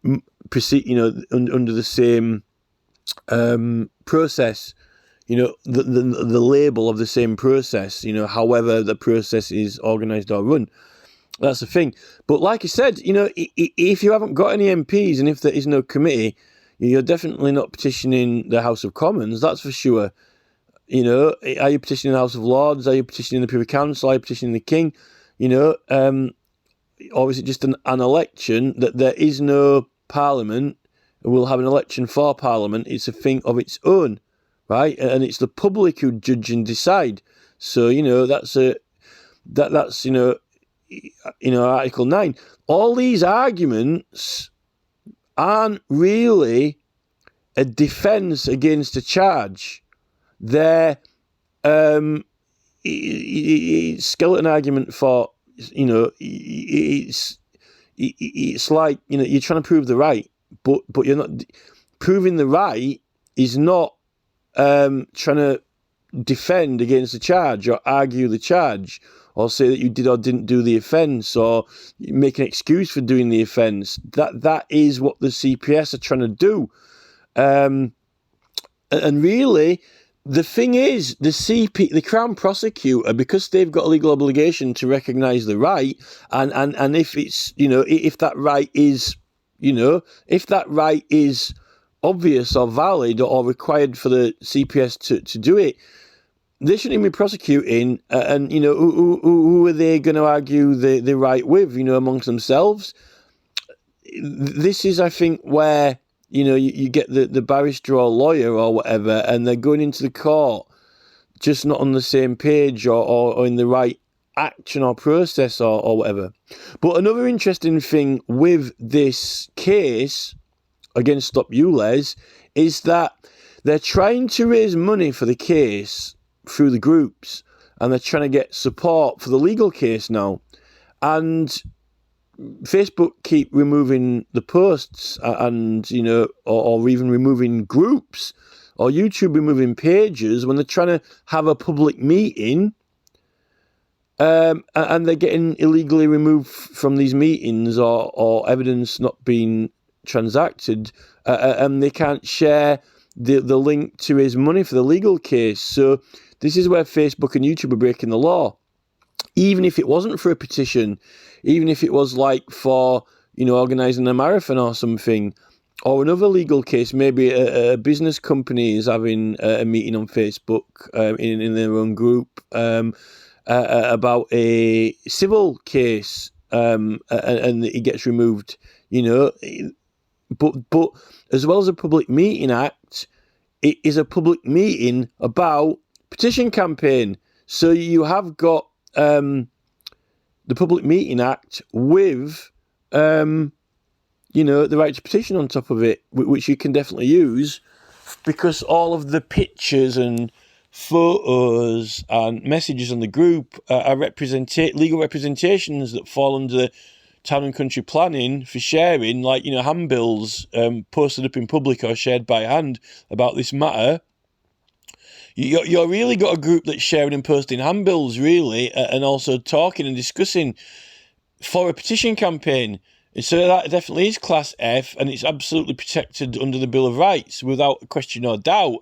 S1: under the same process? The label of the same process. However the process is organised or run. That's the thing. But like I said, if you haven't got any MPs and if there is no committee, you're definitely not petitioning the House of Commons, that's for sure. Are you petitioning the House of Lords? Are you petitioning the Privy Council? Are you petitioning the King? Or is it just an election that there is no Parliament? We'll have an election for Parliament. It's a thing of its own, right? And it's the public who judge and decide. So, that's Article 9. All these arguments aren't really a defence against a charge. They're skeleton argument for, it's like, you're trying to prove the right, but you're not proving the right is not trying to defend against the charge or argue the charge, or say that you did or didn't do the offence, or make an excuse for doing the offence. That is what the CPS are trying to do. And really, the thing is, the Crown Prosecutor, because they've got a legal obligation to recognise the right, and if it's, if that right is, if that right is obvious or valid or required for the CPS to do it, they shouldn't even be prosecuting. And who are they going to argue the right with? Amongst themselves. This is, I think, where you get the barrister or lawyer or whatever, and they're going into the court just not on the same page or in the right action or process or whatever. But another interesting thing with this case against Stop Ulez is that they're trying to raise money for the case through the groups, and they're trying to get support for the legal case now. And Facebook keep removing the posts, and or even removing groups, or YouTube removing pages when they're trying to have a public meeting, and they're getting illegally removed from these meetings, or evidence not being transacted, and they can't share the link to raise money for the legal case. So this is where Facebook and YouTube are breaking the law. Even if it wasn't for a petition, even if it was like for, organising a marathon or something, or another legal case, maybe a business company is having a meeting on Facebook in their own group about a civil case, and it gets removed, But as well as a public meeting act, it is a public meeting about petition campaign. So you have got the Public Meeting Act with, the right to petition on top of it, which you can definitely use, because all of the pictures and photos and messages on the group are legal representations that fall under town and country planning for sharing, like, handbills posted up in public or shared by hand about this matter. You're really got a group that's sharing and posting handbills, really, and also talking and discussing for a petition campaign. So that definitely is Class F, and it's absolutely protected under the Bill of Rights, without a question or doubt.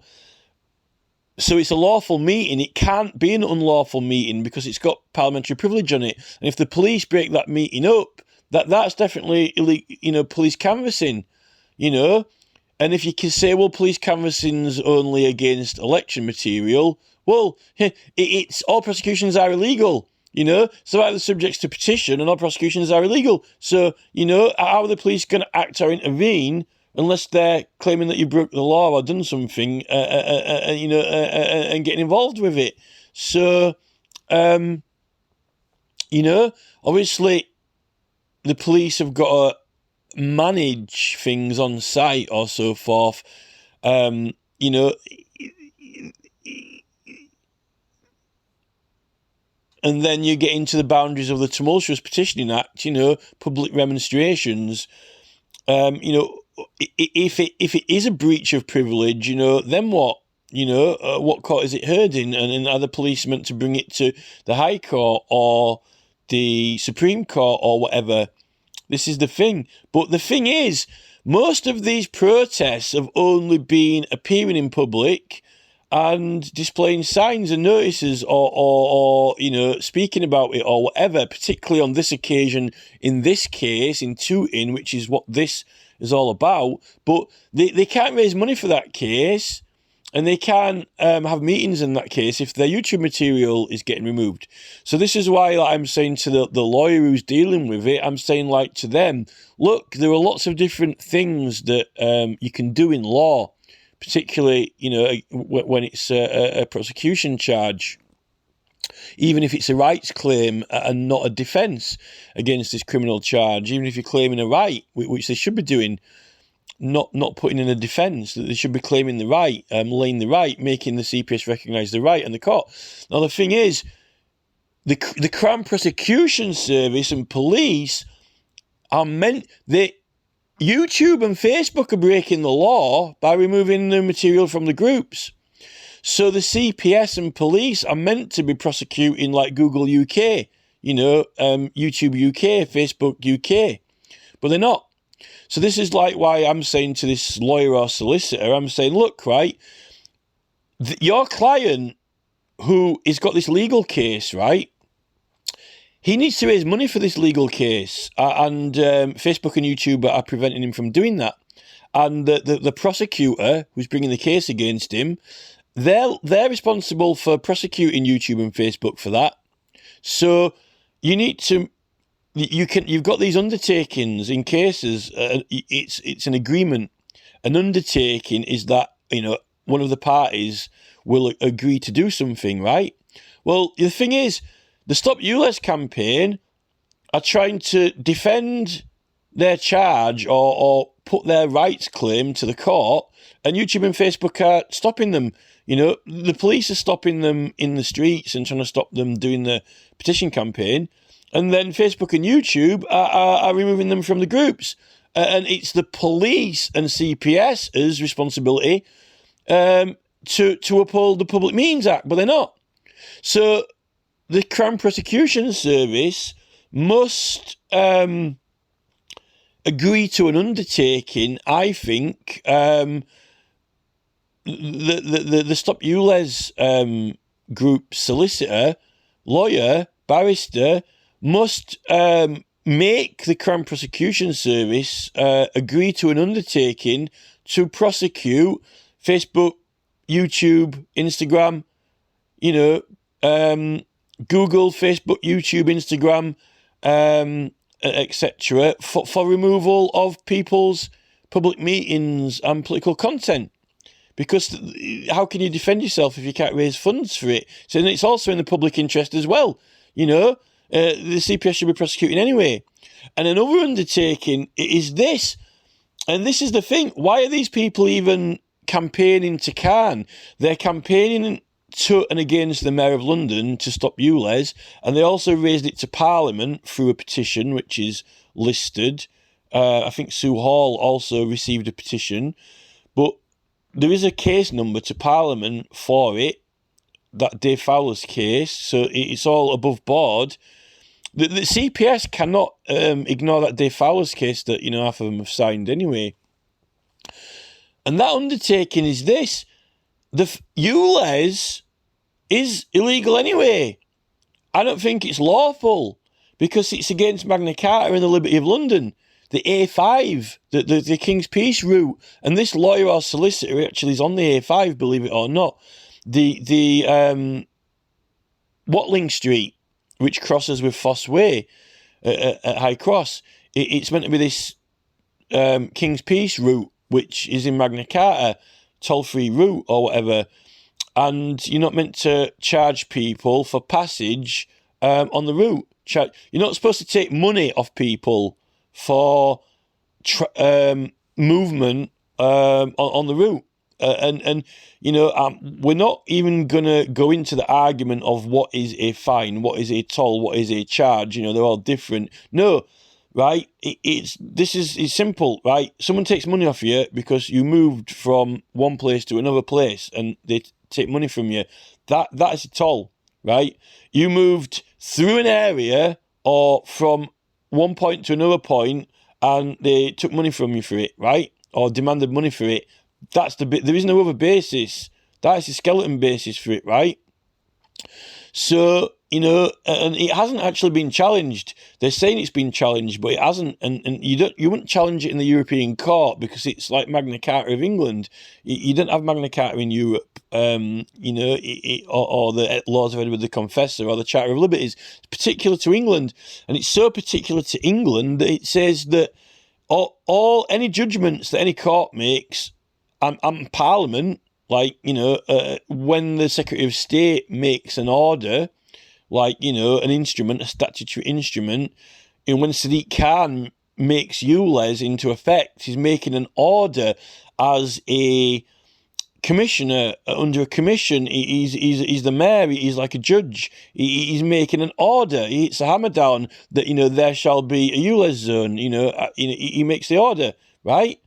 S1: So it's a lawful meeting. It can't be an unlawful meeting because it's got parliamentary privilege on it. And if the police break that meeting up, that's definitely, police canvassing, And if you can say, well, police canvassing's only against election material, well, it's all prosecutions are illegal, So either subjects to petition and all prosecutions are illegal. So, how are the police going to act or intervene unless they're claiming that you broke the law or done something, and getting involved with it? So, obviously the police have got to manage things on site or so forth, and then you get into the boundaries of the Tumultuous Petitioning Act, public remonstrations. If it is a breach of privilege, then what? What court is it heard in? And are the police meant to bring it to the High Court or the Supreme Court or whatever? This is the thing. But the thing is, most of these protests have only been appearing in public and displaying signs and notices or speaking about it or whatever, particularly on this occasion, in this case, in Tooting, which is what this is all about. But they can't raise money for that case, and they can't have meetings in that case if their YouTube material is getting removed. So this is why I'm saying to the lawyer who's dealing with it, I'm saying to them, look, there are lots of different things that you can do in law, particularly, when it's a prosecution charge, even if it's a rights claim and not a defence against this criminal charge, even if you're claiming a right, which they should be doing, not putting in a defence, that they should be claiming the right, laying the right, making the CPS recognise the right and the court. Now, the thing is, the Crown Prosecution Service and police are meant... YouTube and Facebook are breaking the law by removing the material from the groups. So the CPS and police are meant to be prosecuting like Google UK, YouTube UK, Facebook UK, but they're not. So this is like why I'm saying to this lawyer or solicitor, I'm saying, look, right, your client who has got this legal case, right, he needs to raise money for this legal case, and Facebook and YouTube are preventing him from doing that. And the prosecutor who's bringing the case against him, they're responsible for prosecuting YouTube and Facebook for that. So you need to... You've got these undertakings in cases. It's an agreement. An undertaking is that one of the parties will agree to do something, right? Well, the thing is, the Stop Ulez campaign are trying to defend their charge or put their rights claim to the court, and YouTube and Facebook are stopping them. The police are stopping them in the streets and trying to stop them doing the petition campaign. And then Facebook and YouTube are removing them from the groups. And it's the police and CPS's responsibility to uphold the Public Meetings Act, but they're not. So the Crown Prosecution Service must agree to an undertaking, I think, the Stop Ulez group solicitor, lawyer, barrister must make the Crown Prosecution Service agree to an undertaking to prosecute Facebook, YouTube, Instagram, Google, Facebook, YouTube, Instagram, etc., for removal of people's public meetings and political content. Because how can you defend yourself if you can't raise funds for it? So then it's also in the public interest as well. The CPS should be prosecuting anyway. And another undertaking is this. And this is the thing. Why are these people even campaigning to Khan? They're campaigning to and against the Mayor of London to stop Ulez. And they also raised it to Parliament through a petition, which is listed. I think Sue Hall also received a petition. But there is a case number to Parliament for it, that Dave Fowler's case, so it's all above board. The CPS cannot ignore that Dave Fowler's case that, half of them have signed anyway. And that undertaking is this. The Ulez is illegal anyway. I don't think it's lawful because it's against Magna Carta and the Liberty of London. The A5, the King's Peace route, and this lawyer or solicitor actually is on the A5, believe it or not. The Watling Street, which crosses with Fosse Way at High Cross, it's meant to be this King's Peace route, which is in Magna Carta, toll-free route or whatever, and you're not meant to charge people for passage on the route. You're not supposed to take money off people for movement on the route. We're not even going to go into the argument of what is a fine, what is a toll, what is a charge. They're all different. No, right? It's simple, right? Someone takes money off you because you moved from one place to another place and they take money from you. That is a toll, right? You moved through an area or from one point to another point and they took money from you for it, right? Or demanded money for it. That's the bit. There is no other basis. That is the skeleton basis for it, right? So, and it hasn't actually been challenged. They're saying it's been challenged, but it hasn't. And you wouldn't challenge it in the European court because it's like Magna Carta of England. You don't have Magna Carta in Europe, or the laws of Edward the Confessor or the Charter of Liberties. It's particular to England, and it's so particular to England that it says that any judgments that any court makes and Parliament, like, when the Secretary of State makes an order, like, an instrument, a statutory instrument, and when Sadiq Khan makes Ulez into effect, he's making an order as a commissioner under a commission. He's the mayor, he's like a judge. He's making an order. He hits a hammer down that, there shall be a Ulez zone. He makes the order, right?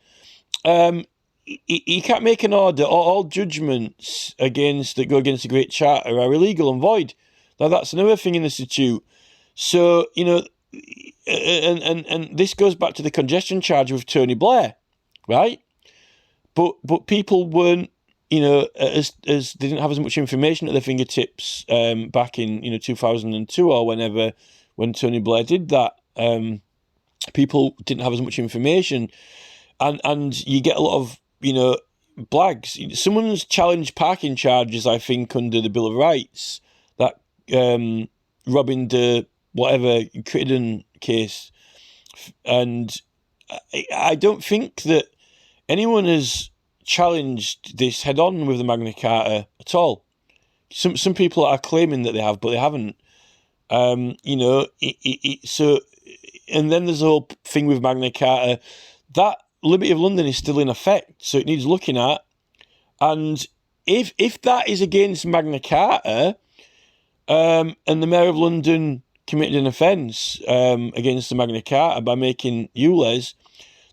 S1: He can't make an order. All judgments that go against the Great Charter are illegal and void. Now that's another thing in the statute. So and this goes back to the congestion charge with Tony Blair, right? But people weren't, as they didn't have as much information at their fingertips back in 2002 or whenever, when Tony Blair did that. People didn't have as much information, and you get a lot of blags. Someone's challenged parking charges, I think, under the Bill of Rights, that Robin de whatever Crittenden case, and I don't think that anyone has challenged this head on with the Magna Carta at all. Some people are claiming that they have, but they haven't. So, and then there's the whole thing with Magna Carta that Liberty of London is still in effect, so it needs looking at. And if that is against Magna Carta, and the Mayor of London committed an offence against the Magna Carta by making Ulez,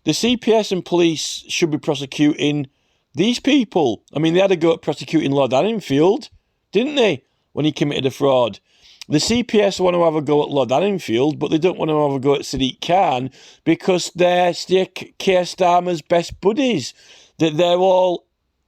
S1: the CPS and police should be prosecuting these people. I mean, they had a go at prosecuting Lord Anningfield, didn't they, when he committed a fraud? The CPS want to have a go at Lord Anningfield, but they don't want to have a go at Sadiq Khan because they're Keir Starmer's best buddies. That they're all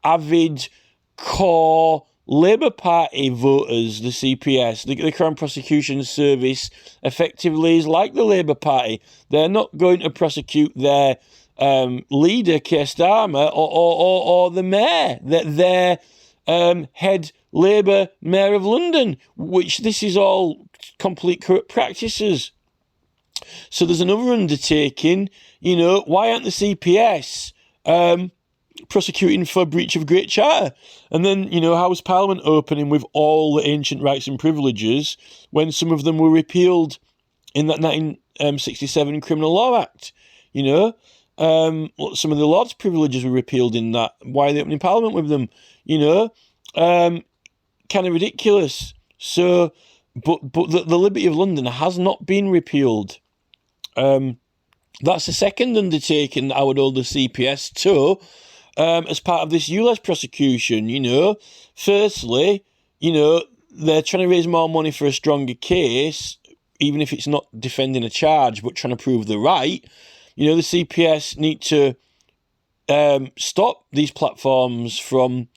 S1: avid core Labour Party voters, the CPS, the Crown Prosecution Service, effectively is like the Labour Party. They're not going to prosecute their leader, Keir Starmer, or the mayor, their head Labour Mayor of London, which this is all complete corrupt practices. So there's another undertaking, why aren't the CPS prosecuting for breach of Great Charter? And then, how was Parliament opening with all the ancient rights and privileges when some of them were repealed in that 1967 Criminal Law Act? Some of the Lords' privileges were repealed in that. Why are they opening Parliament with them? Kind of ridiculous. So, but the Liberty of London has not been repealed. That's the second undertaking that I would hold the CPS to, as part of this Ulez prosecution. Firstly, they're trying to raise more money for a stronger case, even if it's not defending a charge, but trying to prove the right. The CPS need to stop these platforms from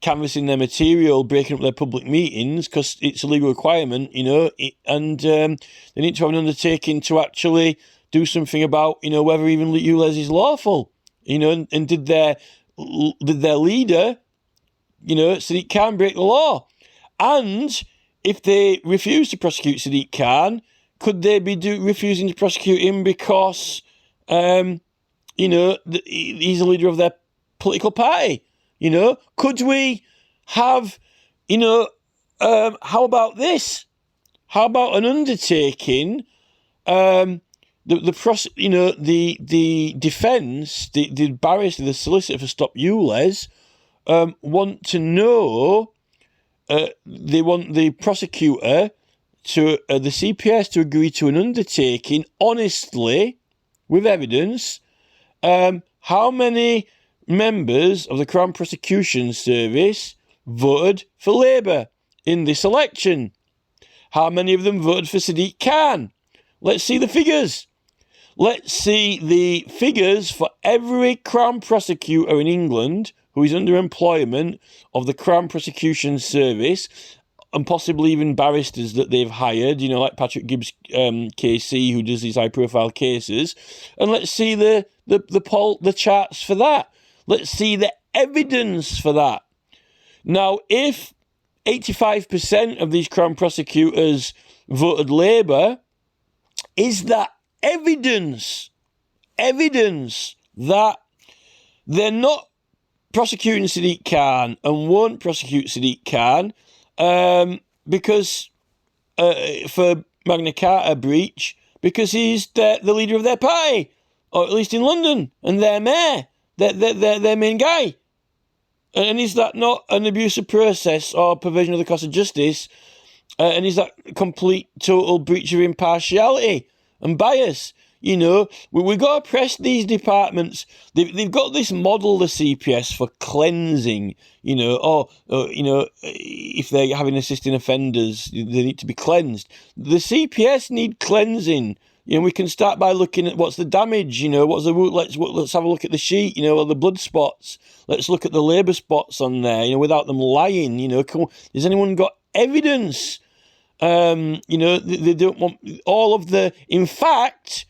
S1: canvassing their material, breaking up their public meetings, because it's a legal requirement, and they need to have an undertaking to actually do something about, whether even Ulez is lawful, and did their leader, Sadiq Khan break the law? And if they refuse to prosecute Sadiq Khan, could they be refusing to prosecute him because, he's a leader of their political party? Could we have, how about this? How about an undertaking? The defence, the barrister, the solicitor for Stop Ulez, want to know. They want the prosecutor to the CPS to agree to an undertaking honestly, with evidence. How many members of the Crown Prosecution Service voted for Labour in this election? How many of them voted for Sadiq Khan? Let's see the figures. Let's see the figures for every Crown prosecutor in England who is under employment of the Crown Prosecution Service, and possibly even barristers that they've hired, like Patrick Gibbs KC, who does these high-profile cases. And let's see the charts for that. Let's see the evidence for that. Now, if 85% of these Crown prosecutors voted Labour, is that evidence that they're not prosecuting Sadiq Khan and won't prosecute Sadiq Khan because for Magna Carta breach, because he's the leader of their party, or at least in London, and their mayor, their main guy? And is that not an abusive process or perversion of the course of justice? And is that complete, total breach of impartiality and bias? We've got to press these departments. They've got this model, the CPS, for cleansing, if they're having assisting offenders, they need to be cleansed. The CPS need cleansing. We can start by looking at what's the damage, what's the root. Let's have a look at the sheet, the blood spots. Let's look at the Labour spots on there, without them lying, Has anyone got evidence? They don't want all of the, in fact,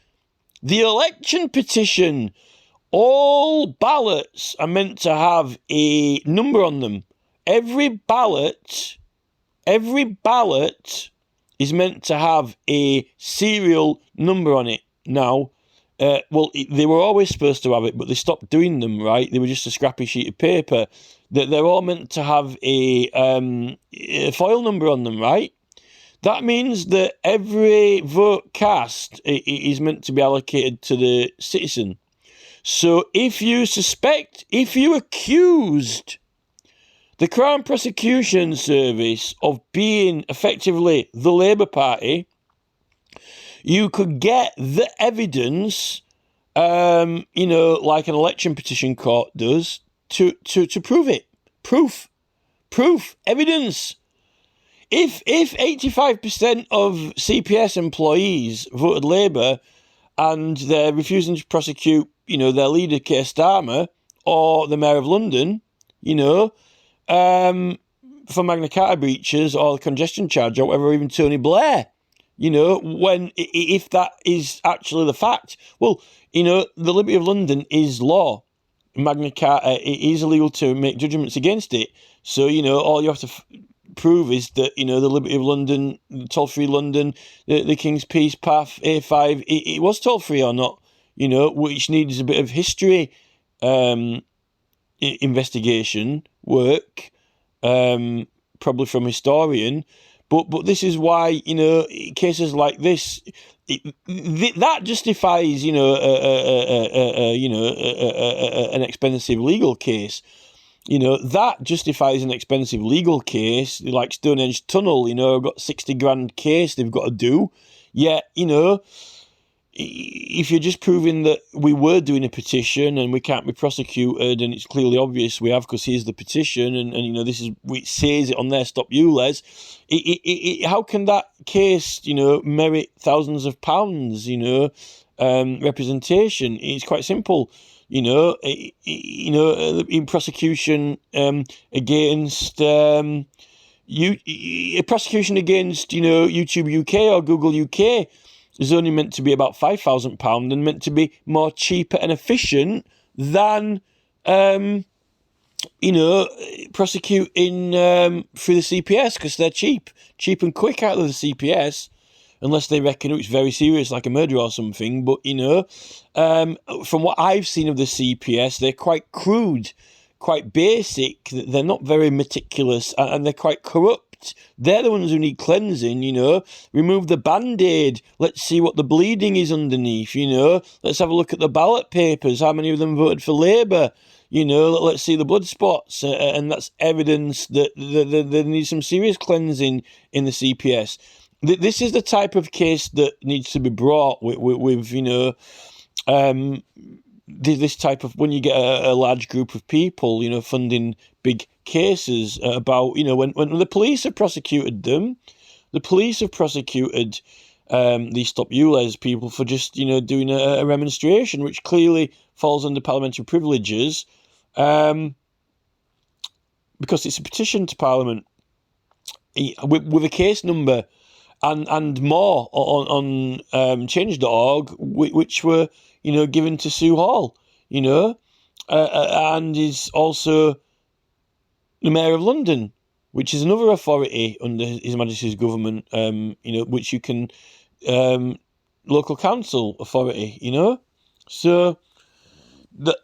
S1: the election petition, all ballots are meant to have a number on them. Every ballot is meant to have a serial number on it. Now, they were always supposed to have it, but they stopped doing them, right? They were just a scrappy sheet of paper. They're all meant to have a foil number on them, right? That means that every vote cast is meant to be allocated to the citizen. So if you accused the Crown Prosecution Service of being effectively the Labour Party, you could get the evidence, like an election petition court does, to prove it. Proof. Evidence. If 85% of CPS employees voted Labour and they're refusing to prosecute, their leader, Keir Starmer, or the Mayor of London, you know, for Magna Carta breaches or the congestion charge or whatever, or even Tony Blair, you know, when if that is actually the fact. Well, you know, the Liberty of London is law. Magna Carta, it is illegal to make judgments against it. So, you know, all you have to prove is that, you know, the Liberty of London, toll-free London, the King's Peace Path, A5, it was toll-free or not, you know, which needs a bit of history investigation work, probably from a historian. But this is why, you know, cases like this, that justifies, you know, an expensive legal case. You know, that justifies an expensive legal case, like Stonehenge Tunnel, you know, got 60 grand case they've got to do. Yet, you know, if you're just proving that we were doing a petition and we can't be prosecuted, and it's clearly obvious we have because here's the petition, and you know, this is, it says it on there, stop Ulez, how can that case, you know, merit thousands of pounds, you know, representation? It's quite simple. You know, in prosecution against a prosecution against, you know, YouTube UK or Google UK is only meant to be about £5,000 and meant to be more cheaper and efficient than, you know, prosecuting through the CPS, because they're cheap and quick out of the CPS. Unless they reckon it's very serious, like a murder or something. But, you know, from what I've seen of the CPS, they're quite crude, quite basic. They're not very meticulous, and they're quite corrupt. They're the ones who need cleansing, you know. Remove the Band-Aid. Let's see what the bleeding is underneath, you know. Let's have a look at the ballot papers. How many of them voted for Labour? You know, let's see the blood spots. And that's evidence that there needs some serious cleansing in the CPS. This is the type of case that needs to be brought with you know, this type of, when you get a large group of people, you know, funding big cases about, you know, when the police have prosecuted them, the police have prosecuted these Stop Ulez people for just, you know, doing a remonstration, which clearly falls under parliamentary privileges, because it's a petition to Parliament with a case number. And more on change.org, which were, you know, given to Sue Hall, you know, and is also the Mayor of London, which is another authority under His Majesty's government, you know, which you can, local council authority, you know. So,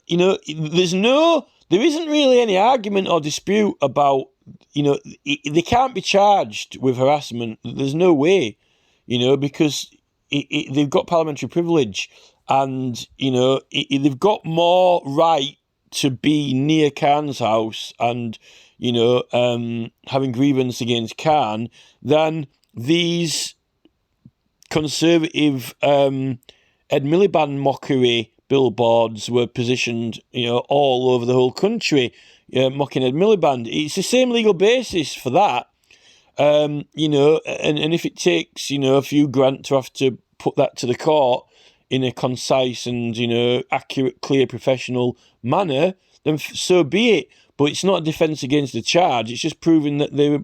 S1: you know, there isn't really any argument or dispute about, you know, they can't be charged with harassment. There's no way, you know, because they've got parliamentary privilege, and, you know, they've got more right to be near Khan's house and, you know, having grievance against Khan than these conservative Ed Miliband mockery billboards were positioned, you know, all over the whole country, mocking Ed Miliband. It's the same legal basis for that, you know, and if it takes, you know, a few grand to have to put that to the court in a concise and, you know, accurate, clear, professional manner, then so be it. But it's not a defence against the charge. It's just proving that they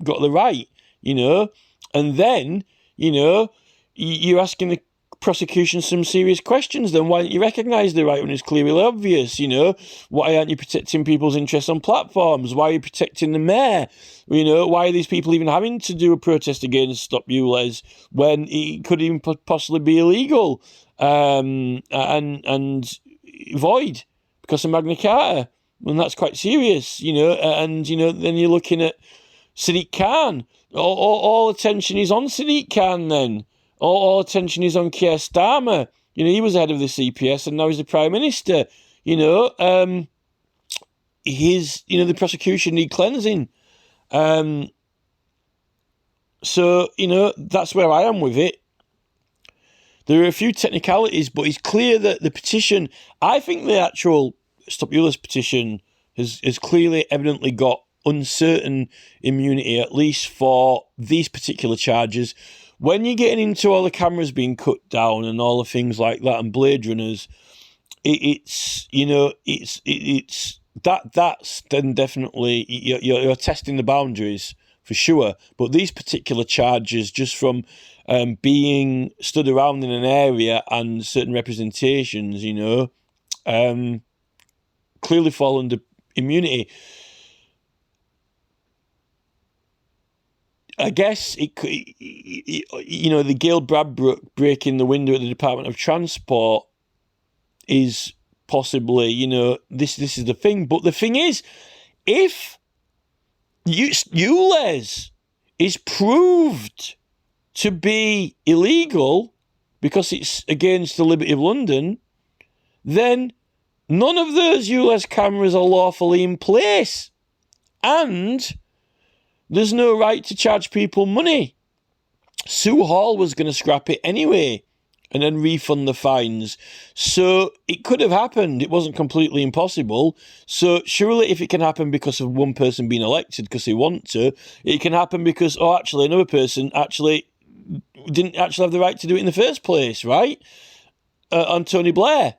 S1: got the right, you know. And then, you know, you're asking the prosecution some serious questions. Then why don't you recognise the right when it's clearly obvious, you know? Why aren't you protecting people's interests on platforms? Why are you protecting the mayor? You know, why are these people even having to do a protest against Stop Ulez when it could even possibly be illegal and void because of Magna Carta? And that's quite serious, you know. And, you know, then you're looking at Sadiq Khan. All attention is on Sadiq Khan then. All attention is on Keir Starmer. You know, he was head of the CPS and now he's the Prime Minister. You know, the prosecution need cleansing. So, you know, that's where I am with it. There are a few technicalities, but it's clear that the petition, I think the actual Stop Ulez petition has clearly, evidently got uncertain immunity, at least for these particular charges. When you're getting into all the cameras being cut down and all the things like that and Blade Runners, it's you know, it's that's then definitely you're testing the boundaries for sure. But these particular charges, just from being stood around in an area and certain representations, clearly fall under immunity. I guess the Gail Bradbrook breaking the window at the Department of Transport is possibly, this is the thing. But the thing is, if Ulez is proved to be illegal because it's against the Liberty of London, then none of those Ulez cameras are lawfully in place. And there's no right to charge people money. Sue Hall was going to scrap it anyway and then refund the fines. So it could have happened. It wasn't completely impossible. So surely if it can happen because of one person being elected because they want to, it can happen because, actually another person actually didn't actually have the right to do it in the first place, right? On Tony Blair.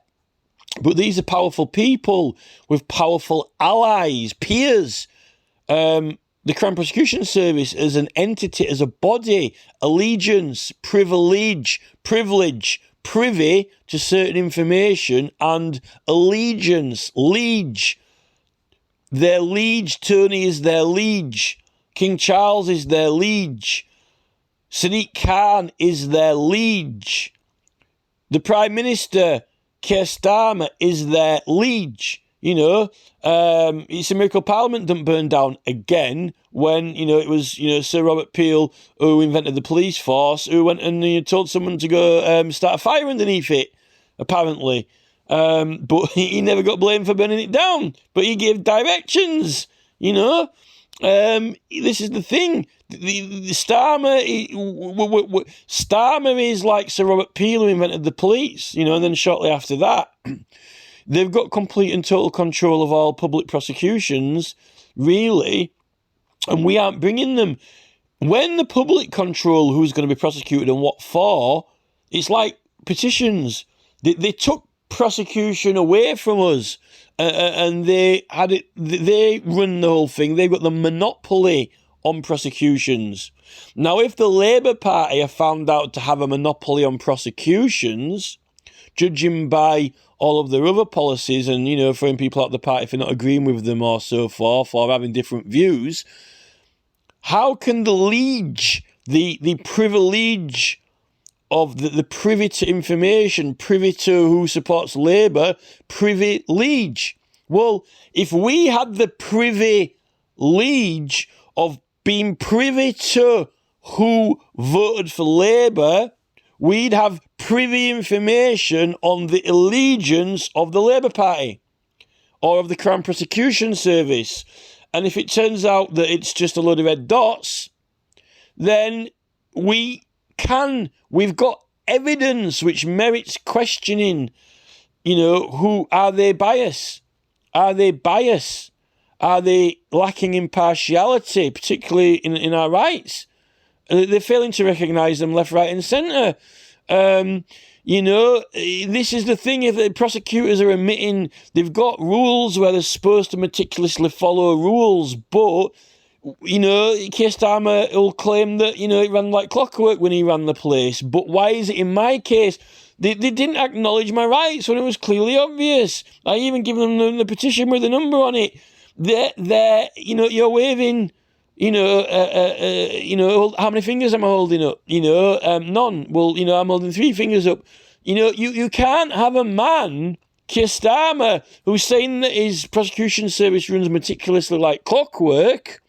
S1: But these are powerful people with powerful allies, peers. The Crown Prosecution Service as an entity, as a body, allegiance, privilege, privy to certain information, and allegiance, liege. Their liege, Tony is their liege. King Charles is their liege. Sadiq Khan is their liege. The Prime Minister, Keir Starmer, is their liege. It's a miracle Parliament didn't burn down again when, it was, Sir Robert Peel who invented the police force, who went and told someone to go start a fire underneath it, apparently. But he never got blamed for burning it down. But he gave directions, This is the thing. The Starmer is like Sir Robert Peel who invented the police, and then shortly after that, they've got complete and total control of all public prosecutions, really, and we aren't bringing them. When the public control who's going to be prosecuted and what for, it's like petitions. They took prosecution away from us, and they had it. They run the whole thing. They've got the monopoly on prosecutions. Now, if the Labour Party are found out to have a monopoly on prosecutions, judging by all of their other policies and, throwing people out of the party for not agreeing with them or so forth, or having different views, how can the liege, the privilege of the privy to information, privy to who supports Labour, privilege? Well, if we had the privilege of being privy to who voted for Labour, we'd have privy information on the allegiance of the Labour Party or of the Crown Prosecution Service. And if it turns out that it's just a load of red dots, then we've got evidence which merits questioning, who are they biased? Are they biased? Are they lacking impartiality, particularly in our rights? They're failing to recognise them left, right and centre. This is the thing. If the prosecutors are admitting they've got rules where they're supposed to meticulously follow rules, but, Keir Starmer will claim that, it ran like clockwork when he ran the place. But why is it in my case? They didn't acknowledge my rights when it was clearly obvious. I even given them the petition with the number on it. You're waving... how many fingers am I holding up? None. Well, I'm holding 3 fingers up. You can't have a man, Keir Starmer, who's saying that his prosecution service runs meticulously like clockwork,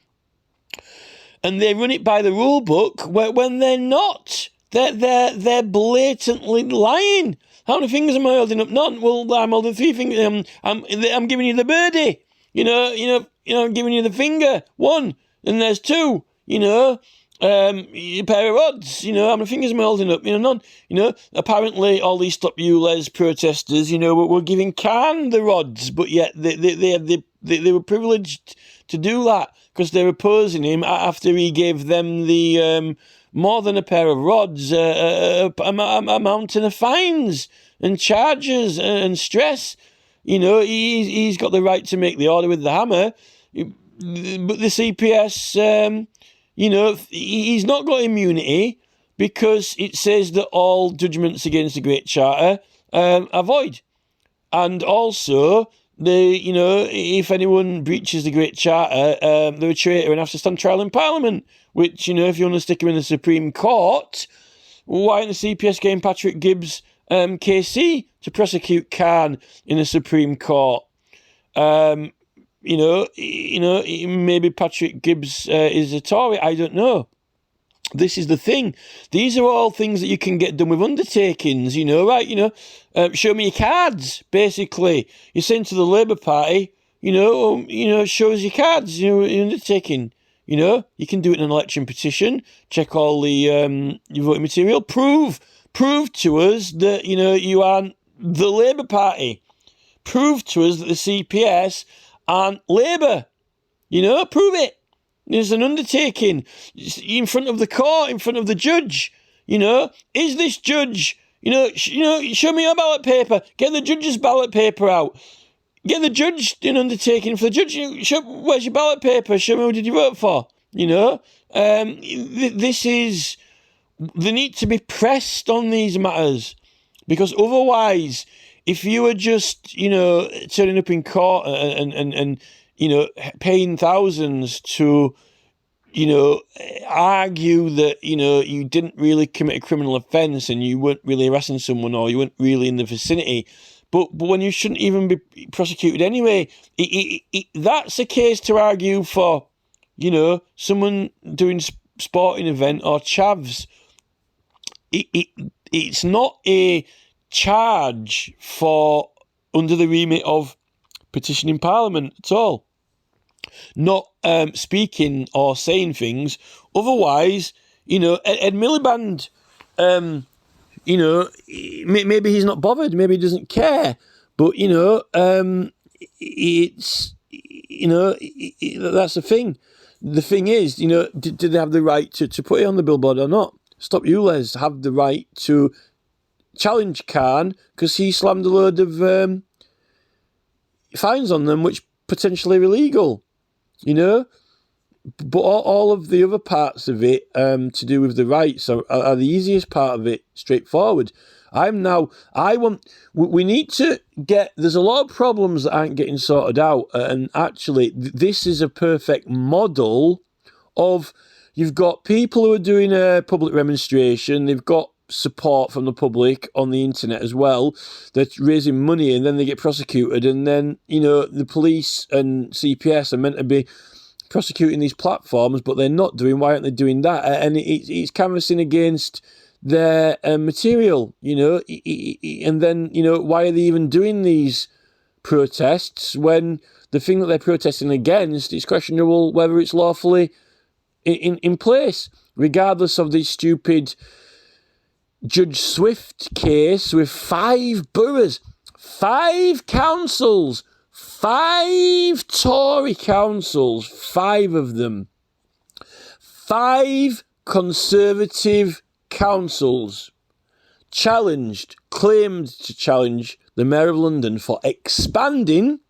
S1: and they run it by the rule book when they're not. They're blatantly lying. How many fingers am I holding up? None. Well, I'm holding 3 fingers. I'm giving you the birdie. I'm giving you the finger. 1. And there's 2, a pair of rods, how many fingers am I holding up? None. Apparently all these Stop Ulez protesters, were giving Khan the rods, but yet they were privileged to do that because they're opposing him after he gave them the more than a pair of rods, a mountain of fines and charges and stress. he's got the right to make the order with the hammer. But the CPS, he's not got immunity because it says that all judgments against the Great Charter are void. And also, if anyone breaches the Great Charter, they're a traitor and have to stand trial in Parliament. Which, if you want to stick him in the Supreme Court, why aren't the CPS getting Patrick Gibbs KC to prosecute Khan in the Supreme Court? Maybe Patrick Gibbs is a Tory. I don't know. This is the thing. These are all things that you can get done with undertakings, right? Show me your cards, basically. You're saying to the Labour Party, show us your cards, your undertaking. You can do it in an election petition, check all the your voting material, prove to us that, you aren't the Labour Party. Prove to us that the CPS aren't Labour. Prove it. There's an undertaking in front of the court, in front of the judge. Is this judge, show me your ballot paper. Get the judge's ballot paper out. Get the judge an undertaking for the judge. Where's your ballot paper? Show me who did you vote for. This is, they need to be pressed on these matters, because otherwise, if you are just, turning up in court and paying thousands to, argue that, you didn't really commit a criminal offence and you weren't really harassing someone or you weren't really in the vicinity, but when you shouldn't even be prosecuted anyway, that's a case to argue for, someone doing sporting event or chavs. It's not a charge for under the remit of petitioning Parliament at all. Not speaking or saying things. Otherwise, Ed Miliband, maybe he's not bothered, maybe he doesn't care. But, it's, that's the thing. The thing is, did they have the right to put it on the billboard or not? Stop Ulez have the right to challenge Khan because he slammed a load of fines on them, which potentially are illegal, But all of the other parts of it to do with the rights are the easiest part of it, straightforward. We need to get, there's a lot of problems that aren't getting sorted out, and actually this is a perfect model of, you've got people who are doing a public demonstration, they've got support from the public on the internet as well, they're raising money and then they get prosecuted, and then, the police and CPS are meant to be prosecuting these platforms, but they're not doing. Why aren't they doing that? And it's canvassing against their material, and then, why are they even doing these protests when the thing that they're protesting against is questionable whether it's lawfully in place, regardless of this stupid Judge Swift case with 5 boroughs, 5 councils, 5 Tory councils, 5 of them, 5 Conservative councils claimed to challenge the Mayor of London for expanding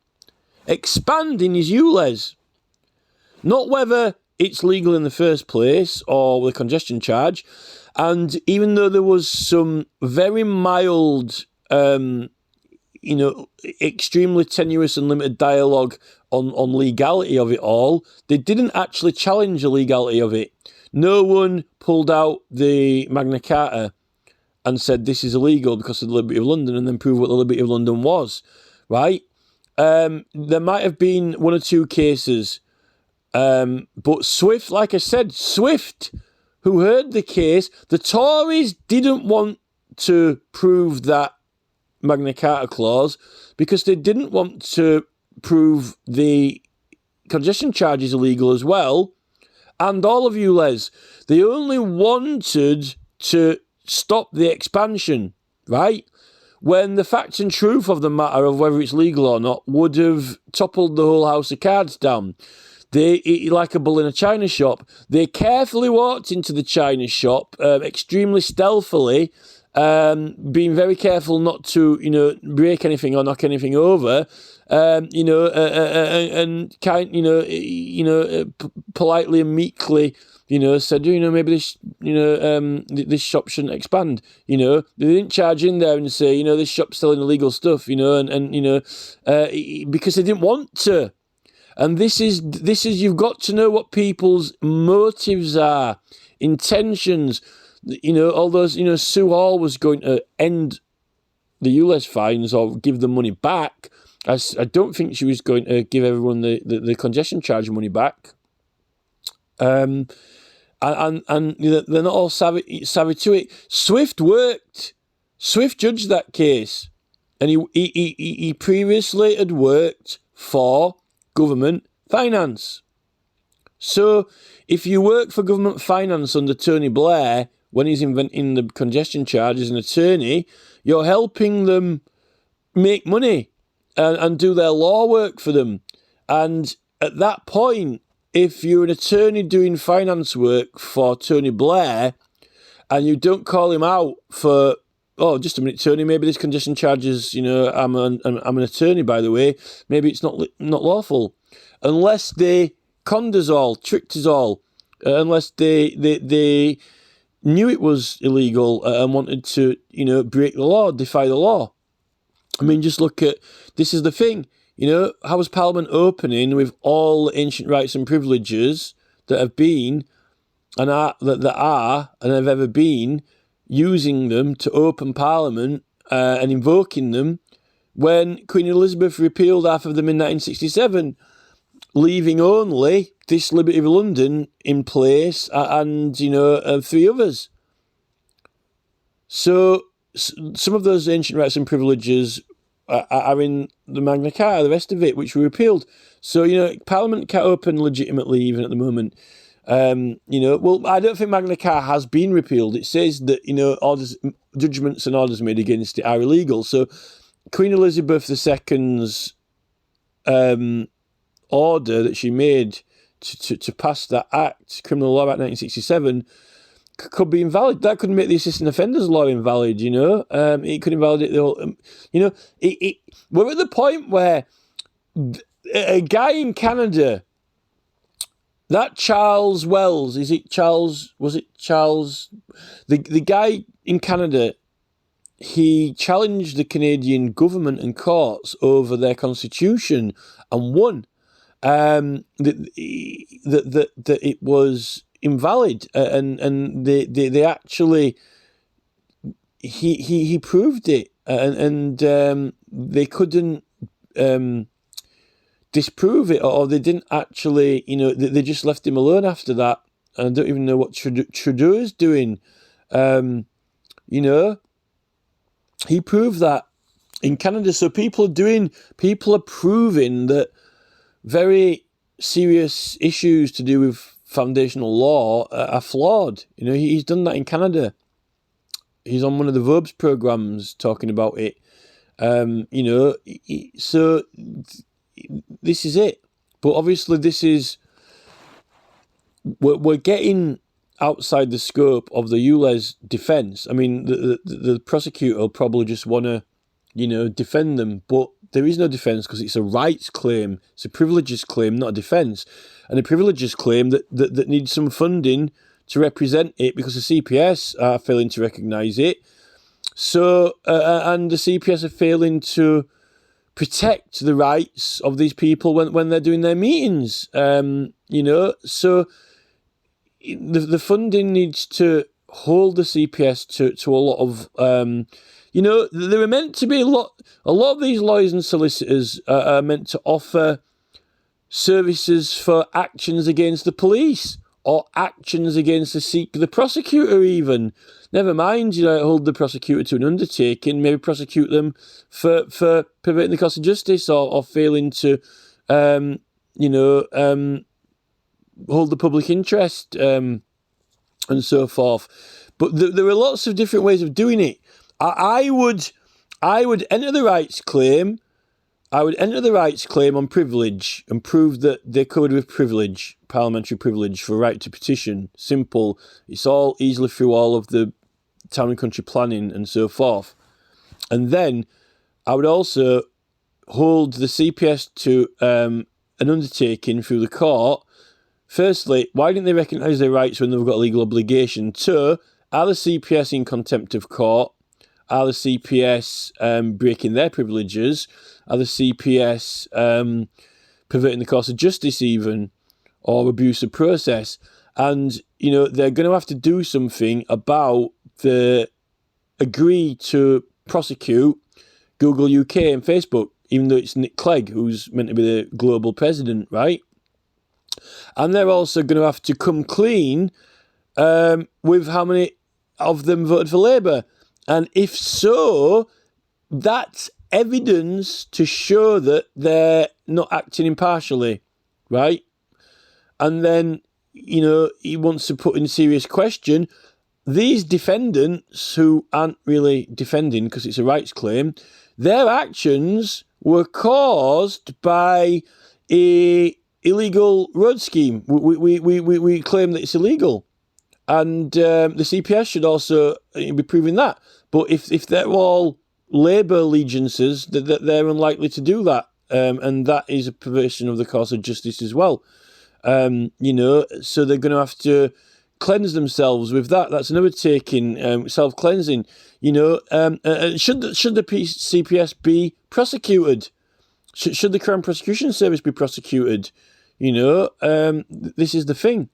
S1: his Ulez. Not whether it's legal in the first place or the congestion charge. And even though there was some very mild, extremely tenuous and limited dialogue on legality of it all, they didn't actually challenge the legality of it. No one pulled out the Magna Carta and said this is illegal because of the Liberty of London, and then proved what the Liberty of London was, right? There might have been 1 or 2 cases, but Swift, like I said, who heard the case, the Tories didn't want to prove that Magna Carta clause because they didn't want to prove the congestion charge is illegal as well. And all of you, Les, they only wanted to stop the expansion, right? When the fact and truth of the matter of whether it's legal or not would have toppled the whole house of cards down. They, like a bull in a china shop, they carefully walked into the china shop, extremely stealthily, being very careful not to, break anything or knock anything over, and politely and meekly, said, maybe this shop shouldn't expand. They didn't charge in there and say, this shop's selling illegal stuff, because they didn't want to. And this is you've got to know what people's motives are, intentions. All those, Sue Hall was going to end the Ulez fines or give them money back. I don't think she was going to give everyone the congestion charge money back. And they're not all savvy to it. Swift worked. Swift judged that case, and he previously had worked for government finance. So if you work for government finance under Tony Blair when he's inventing the congestion charge as an attorney, you're helping them make money and do their law work for them. And at that point, if you're an attorney doing finance work for Tony Blair and you don't call him out for, oh, just a minute, Tony, maybe this congestion charge is, I'm an attorney, by the way, maybe it's not lawful. Unless they conned us all, tricked us all, unless they knew it was illegal and wanted to, break the law, defy the law. I mean, just look at, this is the thing, how was Parliament opening with all the ancient rights and privileges that have been and are, that are and have ever been, using them to open Parliament and invoking them when Queen Elizabeth repealed half of them in 1967, leaving only this Liberty of London in place and, three others. So some of those ancient rights and privileges are in the Magna Carta, the rest of it, which were repealed. So, Parliament can't open legitimately even at the moment. Well, I don't think Magna Carta has been repealed. It says that, orders, judgments and orders made against it are illegal. So Queen Elizabeth II's order that she made to pass that act, Criminal Law Act 1967, could be invalid. That could make the Assistant Offenders Law invalid, It could invalidate the whole, we're at the point where a guy in Canada, that Charles Wells, the guy in Canada, he challenged the Canadian government and courts over their constitution and won. That it was invalid, and they actually he proved it, and they couldn't disprove it, or they didn't actually, they just left him alone after that. And I don't even know what Trudeau is doing. He proved that in Canada. So people are proving that very serious issues to do with foundational law are flawed. He's done that in Canada. He's on one of the Verbs programs talking about it. So this is it. But obviously we're getting outside the scope of the Ulez defence. I mean, the prosecutor will probably just want to, defend them, but there is no defence because it's a rights claim. It's a privileges claim, not a defence. And a privileges claim that needs some funding to represent it because the CPS are failing to recognise it. So, and the CPS are failing to protect the rights of these people when they're doing their meetings. So the funding needs to hold the CPS to a lot of, there are meant to be a lot of these lawyers and solicitors are meant to offer services for actions against the police or actions against the prosecutor even. Never mind, hold the prosecutor to an undertaking, maybe prosecute them for perverting the course of justice or failing to, hold the public interest and so forth. But there are lots of different ways of doing it. I would enter the rights claim. I would enter the rights claim on privilege and prove that they're covered with privilege, parliamentary privilege for right to petition. Simple. It's all easily through all of the town and country planning and so forth. And then I would also hold the CPS to an undertaking through the court. Firstly, why didn't they recognise their rights when they've got a legal obligation? Two, are the CPS in contempt of court? Are the CPS breaking their privileges? Are the CPS perverting the course of justice even, or abuse of process? And, they're going to have to do something about the agree to prosecute Google UK and Facebook, even though it's Nick Clegg who's meant to be the global president, right? And they're also going to have to come clean with how many of them voted for Labour. And if so, that's evidence to show that they're not acting impartially, right? And then, he wants to put in serious question these defendants who aren't really defending because it's a rights claim. Their actions were caused by a illegal road scheme. We claim that it's illegal. And the CPS should also be proving that. But if they're all Labour allegiances, they're unlikely to do that. And that is a perversion of the course of justice as well. So they're going to have to cleanse themselves with that. That's another taking, self-cleansing. Should the CPS be prosecuted? Should the Crown Prosecution Service be prosecuted? This is the thing.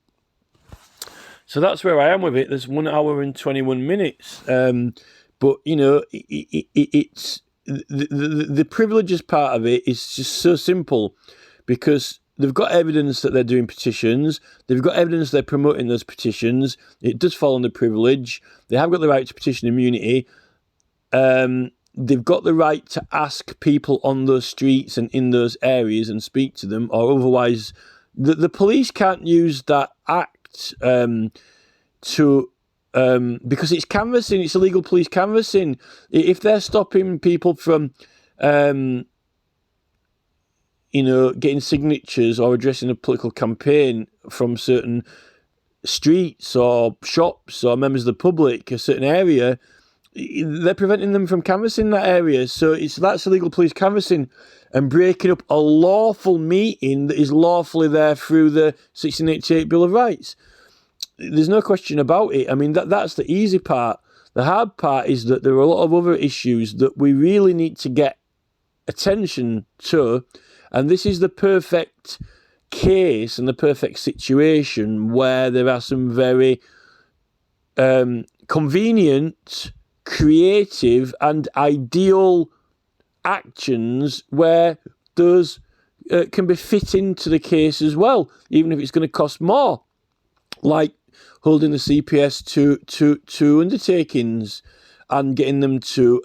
S1: So that's where I am with it. There's 1 hour and 21 minutes. But, it's the privileges part of it is just so simple because they've got evidence that they're doing petitions. They've got evidence they're promoting those petitions. It does fall under privilege. They have got the right to petition immunity. They've got the right to ask people on those streets and in those areas and speak to them, or otherwise the police can't use that act because it's canvassing. It's illegal police canvassing. If they're stopping people from getting signatures or addressing a political campaign from certain streets or shops or members of the public, a certain area, they're preventing them from canvassing that area. So that's illegal police canvassing and breaking up a lawful meeting that is lawfully there through the 1688 Bill of Rights. There's no question about it. I mean, that's the easy part. The hard part is that there are a lot of other issues that we really need to get attention to. And this is the perfect case and the perfect situation where there are some very convenient, creative and ideal actions where those can be fit into the case as well, even if it's going to cost more, like holding the CPS to undertakings and getting them to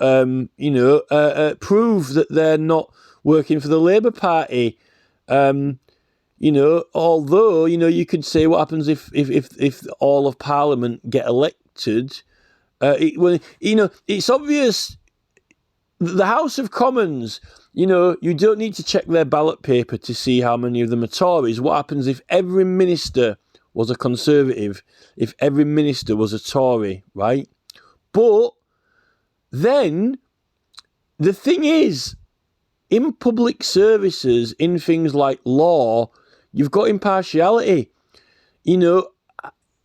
S1: prove that they're not working for the Labour Party. Although you could say what happens if all of Parliament get elected. It's obvious. The House of Commons, you don't need to check their ballot paper to see how many of them are Tories. What happens if every minister was a Conservative, if every minister was a Tory, right? But then the thing is, in public services, in things like law, you've got impartiality.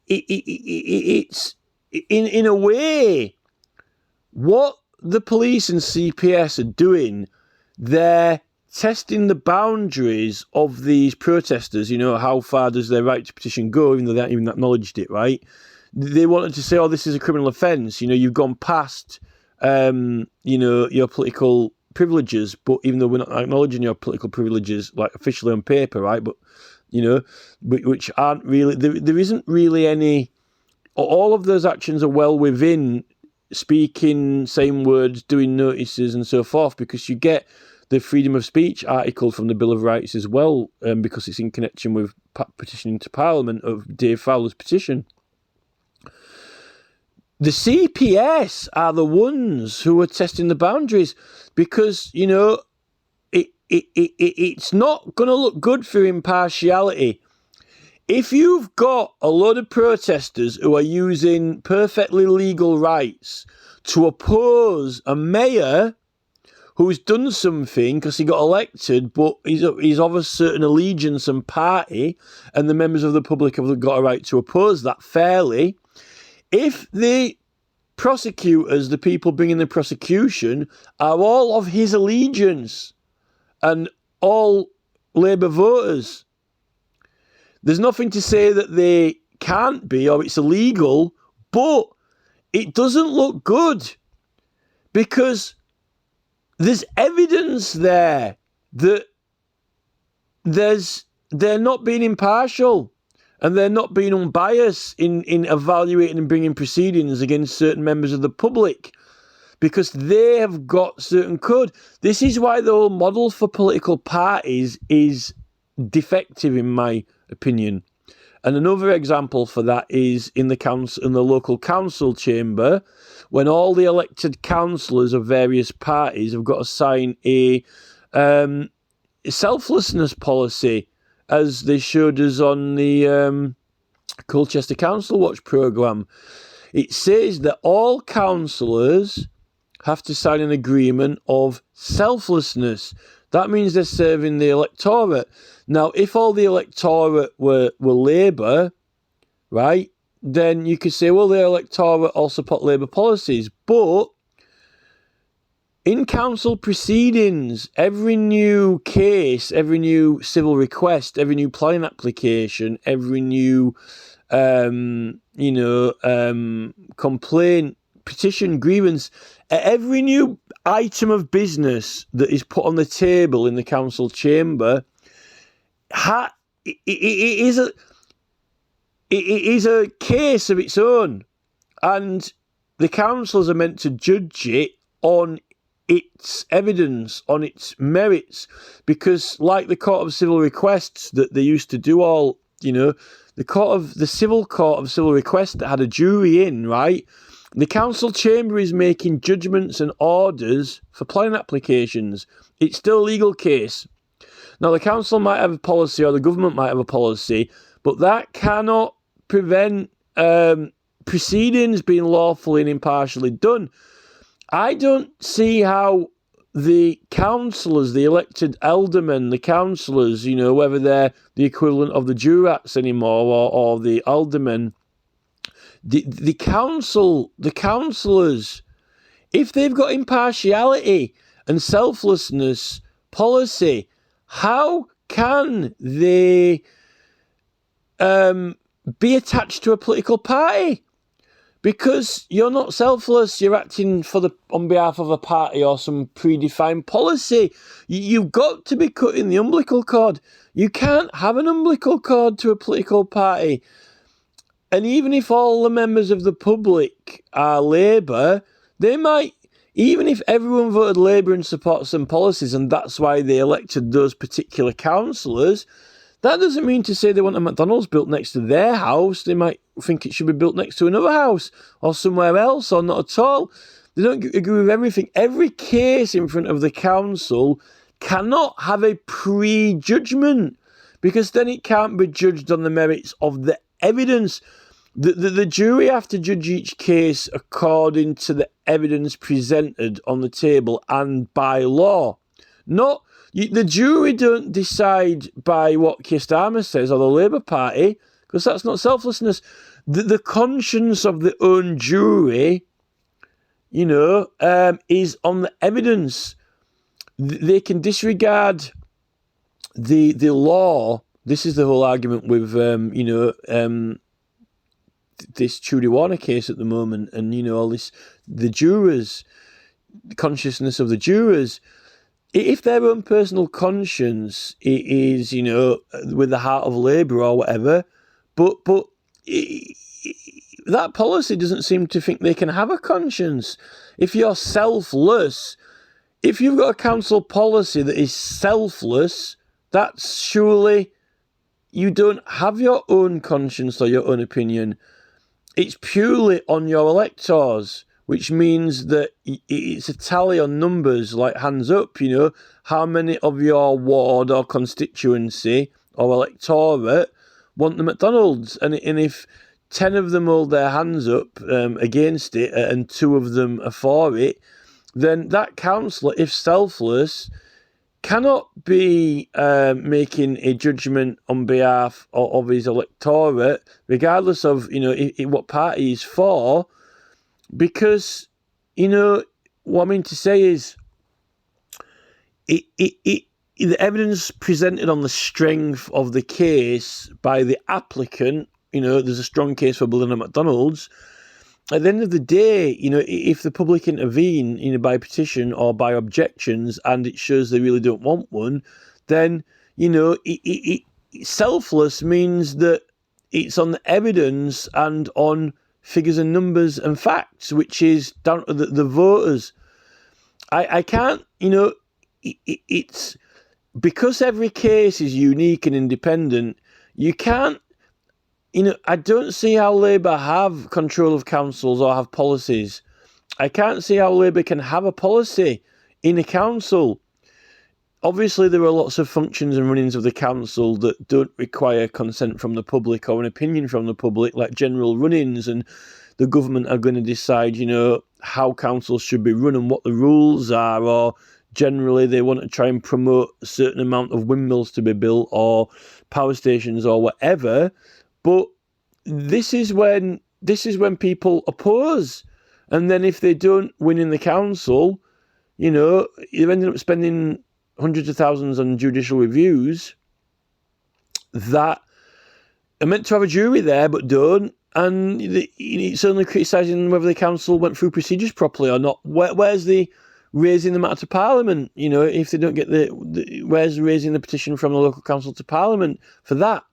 S1: It's in a way what the police and CPS are doing. They're testing the boundaries of these protesters. How far does their right to petition go, even though they haven't even acknowledged it, right? They wanted to say, oh, this is a criminal offence. You've gone past, your political privileges, but even though we're not acknowledging your political privileges, like officially on paper, right? But, which aren't really, there isn't really any, all of those actions are well within speaking, saying words, doing notices and so forth, because you get the freedom of speech article from the Bill of Rights as well, because it's in connection with petitioning to Parliament of Dave Fowler's petition. The CPS are the ones who are testing the boundaries because, it's not going to look good for impartiality If you've got a load of protesters who are using perfectly legal rights to oppose a mayor who's done something because he got elected, but he's of a certain allegiance and party, and the members of the public have got a right to oppose that fairly, if the prosecutors, the people bringing the prosecution, are all of his allegiance and all Labour voters, there's nothing to say that they can't be or it's illegal, but it doesn't look good because there's evidence there that they're not being impartial and they're not being unbiased in evaluating and bringing proceedings against certain members of the public because they have got certain code. This is why the whole model for political parties is defective, in my opinion. And another example for that is in the local council chamber, when all the elected councillors of various parties have got to sign a selflessness policy, as they showed us on the Colchester Council Watch programme. It says that all councillors have to sign an agreement of selflessness. That means they're serving the electorate. Now, if all the electorate were Labour, right, then you could say, well, the electorate all support Labour policies. But in council proceedings, every new case, every new civil request, every new planning application, every new, complaint, petition, grievance, every new item of business that is put on the table in the council chamber, it is a case of its own, and the councillors are meant to judge it on its evidence, on its merits, because like the Court of Civil Requests that they used to do the Civil Court of Civil Requests that had a jury in, right? The council chamber is making judgments and orders for planning applications. It's still a legal case. Now, the council might have a policy or the government might have a policy, but that cannot prevent proceedings being lawfully and impartially done. I don't see how the councillors, the elected aldermen, the councillors, whether they're the equivalent of the jurats anymore or the aldermen, the councillors, if they've got impartiality and selflessness policy, how can they be attached to a political party? Because you're not selfless, you're acting on behalf of a party or some predefined policy. You've got to be cutting the umbilical cord. You can't have an umbilical cord to a political party. And even if all the members of the public are Labour, they might, even if everyone voted Labour and supports some policies, and that's why they elected those particular councillors, that doesn't mean to say they want a McDonald's built next to their house. They might think it should be built next to another house or somewhere else, or not at all. They don't agree with everything. Every case in front of the council cannot have a prejudgment, because then it can't be judged on the merits of the evidence. The jury have to judge each case according to the evidence presented on the table and by law. The jury don't decide by what Keir Starmer says or the Labour Party, because that's not selflessness. The conscience of the own jury, is on the evidence. They can disregard the law. This is the whole argument with, this Trudy Warner case at the moment, and, all this, the jurors, the consciousness of the jurors. If their own personal conscience is, with the heart of Labour or whatever, but that policy doesn't seem to think they can have a conscience. If you're selfless, if you've got a council policy that is selfless, that's surely you don't have your own conscience or your own opinion. It's purely on your electors, which means that it's a tally on numbers, like hands up, how many of your ward or constituency or electorate want the McDonald's, and if 10 of them hold their hands up against it and 2 of them are for it, then that councillor, if selfless, cannot be making a judgment on behalf of his electorate, regardless of what party he's for, because what I mean to say is the evidence presented on the strength of the case by the applicant. There's a strong case for building a McDonald's. At the end of the day, if the public intervene, by petition or by objections, and it shows they really don't want one, then, selfless means that it's on the evidence and on figures and numbers and facts, which is down to the voters. I can't, it's because every case is unique and independent, you can't, I don't see how Labour have control of councils or have policies. I can't see how Labour can have a policy in a council. Obviously, there are lots of functions and runnings of the council that don't require consent from the public or an opinion from the public, like general runnings, and the government are going to decide, how councils should be run and what the rules are, or generally they want to try and promote a certain amount of windmills to be built or power stations or whatever. But this is when people oppose, and then if they don't win in the council, you're ending up spending hundreds of thousands on judicial reviews that are meant to have a jury there but don't, and it's only criticising whether the council went through procedures properly or not. Where's the raising the matter to Parliament? If they don't get where's raising the petition from the local council to Parliament for that?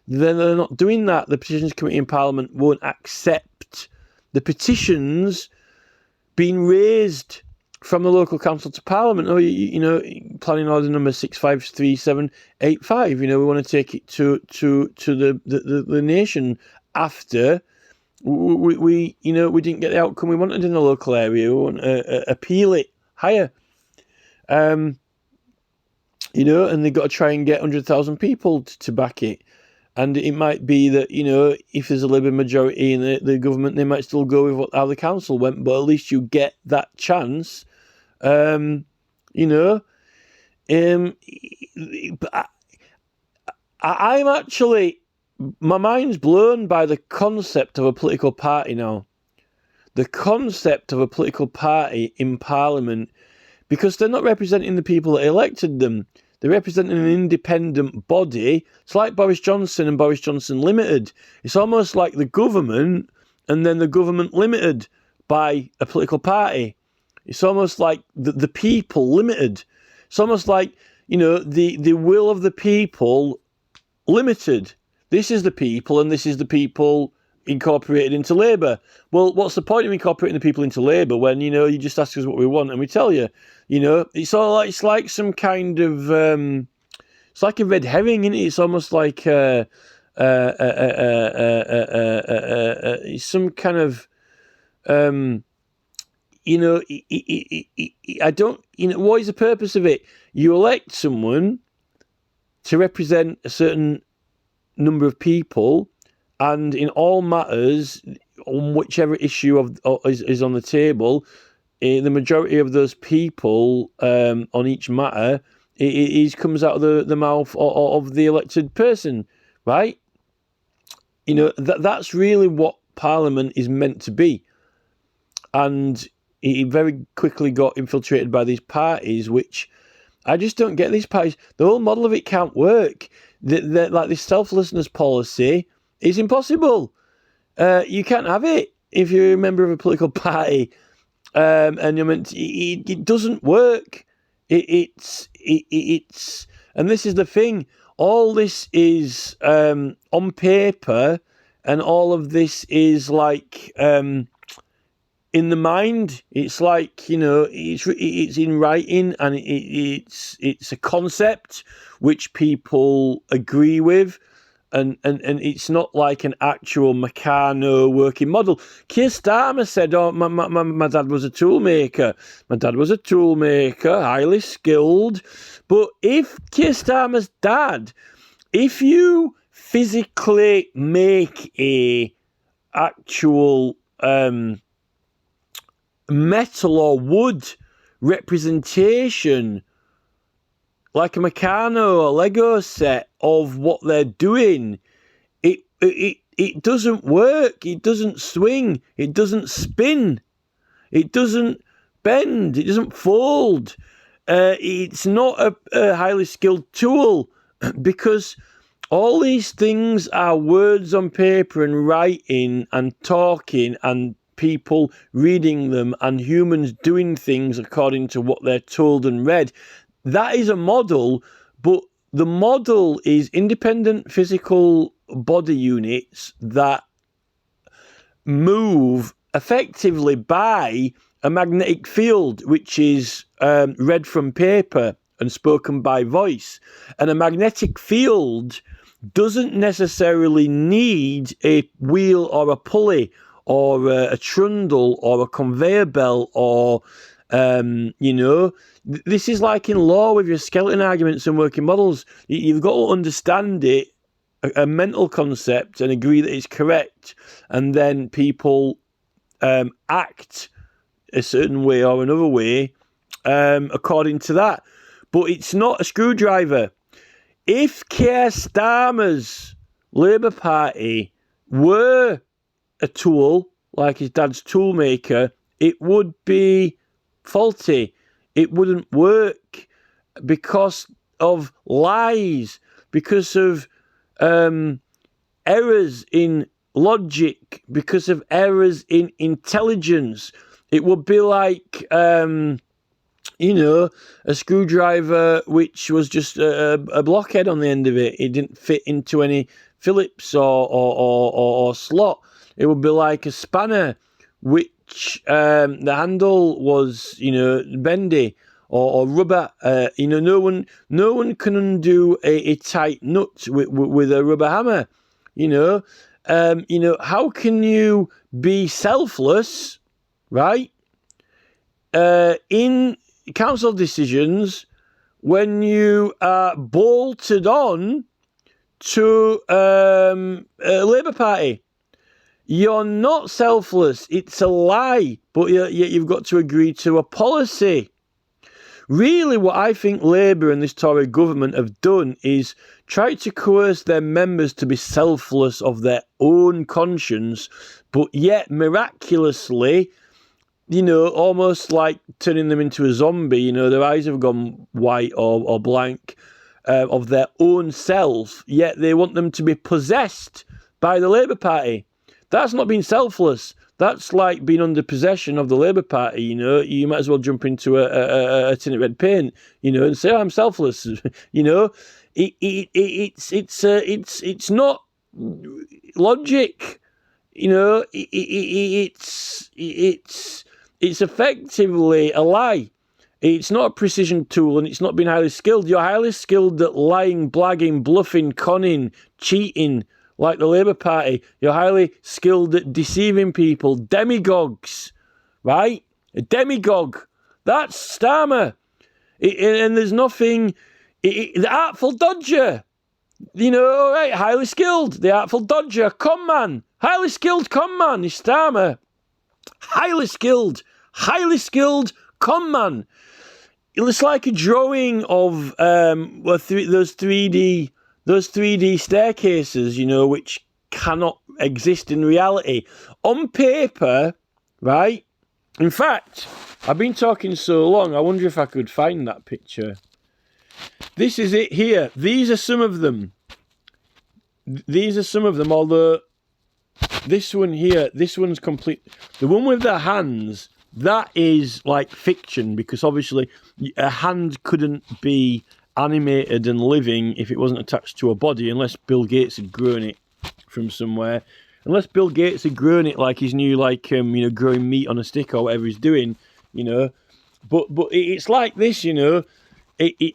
S1: Then they're not doing that. The Petitions Committee in Parliament won't accept the petitions being raised from the local council to Parliament. Oh, planning order number 653785. We want to take it to the nation after we didn't get the outcome we wanted in the local area. We want to appeal it higher. And they've got to try and get 100,000 people to back it. And it might be that, if there's a Labour majority in the government, they might still go with how the council went, but at least you get that chance. I'm actually, my mind's blown by the concept of a political party now. The concept of a political party in Parliament, because they're not representing the people that elected them. They're representing an independent body. It's like Boris Johnson and Boris Johnson Limited. It's almost like the government and then the government limited by a political party. It's almost like the people limited. It's almost like, the will of the people limited. This is the people and this is the people incorporated into Labour. Well, what's the point of incorporating the people into Labour when, you just ask us what we want and we tell you? It's all like, it's like some kind of, it's like a red herring, isn't it? It's almost like it's some kind of, I don't, what is the purpose of it? You elect someone to represent a certain number of people, and in all matters, on whichever issue is on the table, the majority of those people on each matter, it comes out of the mouth of the elected person, right? That's really what Parliament is meant to be. And it very quickly got infiltrated by these parties, which I just don't get. These parties, the whole model of it can't work. Like this selflessness policy is impossible. You can't have it if you're a member of a political party, and you're meant to, it doesn't work. It's and this is the thing. All this is on paper, and all of this is like in the mind. It's like it's in writing, and it's a concept which people agree with. And it's not like an actual Meccano working model. Keir Starmer said, "Oh, my dad was a toolmaker. My dad was a toolmaker, highly skilled." But if Keir Starmer's dad, if you physically make a actual metal or wood representation, like a Meccano or Lego set of what they're doing, it doesn't work. It doesn't swing. It doesn't spin. It doesn't bend. It doesn't fold. It's not a highly skilled tool, because all these things are words on paper and writing and talking and people reading them and humans doing things according to what they're told and read. That is a model, but the model is independent physical body units that move effectively by a magnetic field, which is read from paper and spoken by voice. And a magnetic field doesn't necessarily need a wheel or a pulley or a trundle or a conveyor belt or, this is like in law with your skeleton arguments and working models. You've got to understand it, a mental concept, and agree that it's correct. And then people act a certain way or another way according to that. But it's not a screwdriver. If Keir Starmer's Labour Party were a tool, like his dad's toolmaker, it would be faulty. It wouldn't work because of lies, because of errors in logic, because of errors in intelligence. It would be like, a screwdriver which was just a blockhead on the end of it. It didn't fit into any Phillips or slot. It would be like a spanner which the handle was, bendy or rubber. No one can undo a tight nut with a rubber hammer. How can you be selfless, right? In council decisions when you are bolted on to a Labour Party. You're not selfless. It's a lie, but you've got to agree to a policy. Really, what I think Labour and this Tory government have done is try to coerce their members to be selfless of their own conscience, but yet miraculously, almost like turning them into a zombie, their eyes have gone white or blank of their own self, yet they want them to be possessed by the Labour Party. That's not being selfless. That's like being under possession of the Labour Party. You might as well jump into a tin of red paint, and say, I'm selfless. It's not logic. It's effectively a lie. It's not a precision tool, and it's not being highly skilled. You're highly skilled at lying, blagging, bluffing, conning, cheating, like the Labour Party. You're highly skilled at deceiving people. Demagogues, right? A demagogue. That's Starmer. And there's nothing... the Artful Dodger. Right, highly skilled. The Artful Dodger. Con man. Highly skilled con man is Starmer. Highly skilled con man. It's like a drawing of those 3D staircases, which cannot exist in reality. On paper, right? In fact, I've been talking so long, I wonder if I could find that picture. This is it here. These are some of them. Although this one here, this one's complete. The one with the hands, that is like fiction, because obviously a hand couldn't be animated and living if it wasn't attached to a body, unless Bill Gates had grown it from somewhere. Unless Bill Gates had grown it like his new, growing meat on a stick or whatever he's doing, But it's like this,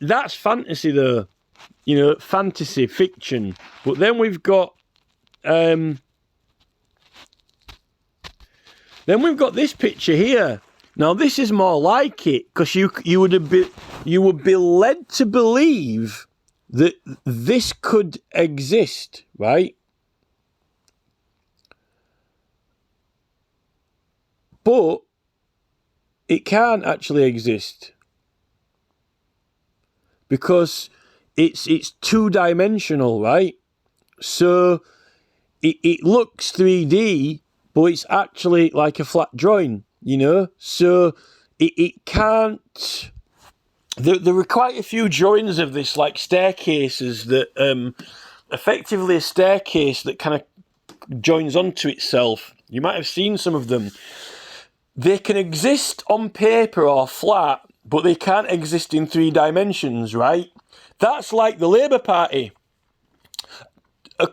S1: that's fantasy though, fantasy fiction. But then we've got this picture here. Now this is more like it, because you would be led to believe, that this could exist, right? But it can't actually exist because it's two-dimensional, right? So it looks 3D, but it's actually like a flat drawing, you know? So it can't... There were quite a few drawings of this, like staircases that... effectively a staircase that kind of joins onto itself. You might have seen some of them. They can exist on paper or flat, but they can't exist in 3 dimensions, right? That's like the Labour Party.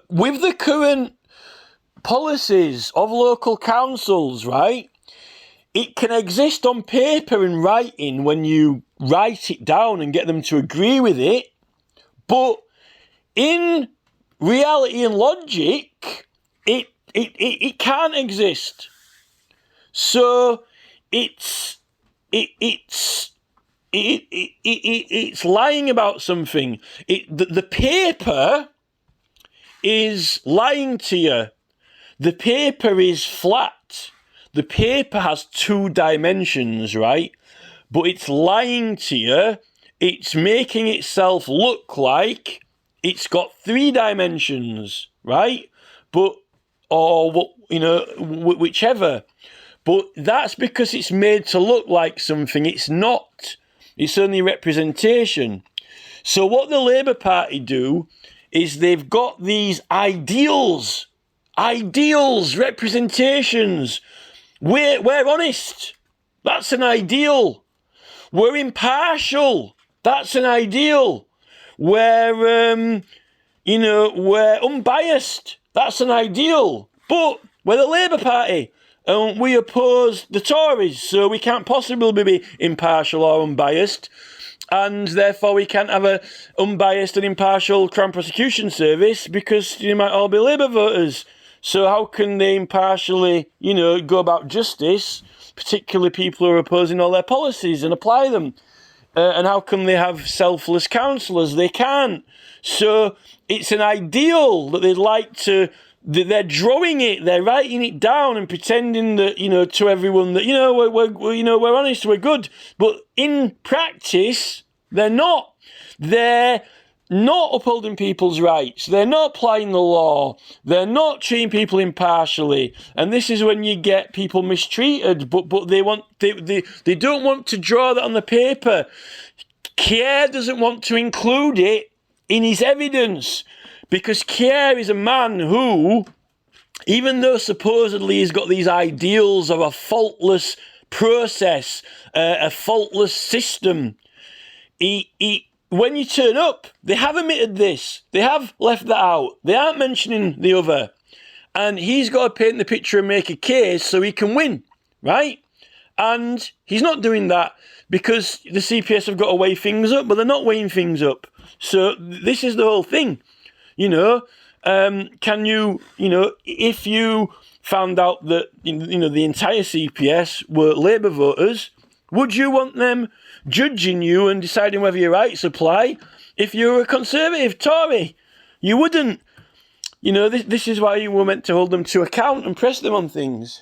S1: With the current policies of local councils, right, it can exist on paper and writing when you write it down and get them to agree with it, but in reality and logic, it can't exist. So it's lying about something. The paper is lying to you. The paper is flat. The paper has 2 dimensions, right? But it's lying to you. It's making itself look like it's got 3 dimensions, right? But, or, you know, whichever. But that's because it's made to look like something. It's not. It's only representation. So what the Labour Party do is they've got these ideals, representations. We're honest. That's an ideal. We're impartial. That's an ideal. We're unbiased. That's an ideal. But we're the Labour Party. And we oppose the Tories, so we can't possibly be impartial or unbiased, and therefore we can't have a unbiased and impartial Crown Prosecution Service because you might all be Labour voters. So how can they impartially, go about justice, particularly people who are opposing all their policies, and apply them? And how can they have selfless councillors? They can't. So it's an ideal that they'd like to... They're drawing it, they're writing it down and pretending that, to everyone that, we're honest, we're good. But in practice, they're not. They're not upholding people's rights. They're not applying the law. They're not treating people impartially. And this is when you get people mistreated, but they don't want to draw that on the paper. Kier doesn't want to include it in his evidence. Because Kier is a man who, even though supposedly he's got these ideals of a faultless process, a faultless system, when you turn up, they have admitted this. They have left that out. They aren't mentioning the other. And he's got to paint the picture and make a case so he can win, right? And he's not doing that because the CPS have got to weigh things up, but they're not weighing things up. So this is the whole thing. Can you, if you found out that, the entire CPS were Labour voters, would you want them judging you and deciding whether your rights apply if you're a Conservative Tory? You wouldn't. This is why you were meant to hold them to account and press them on things.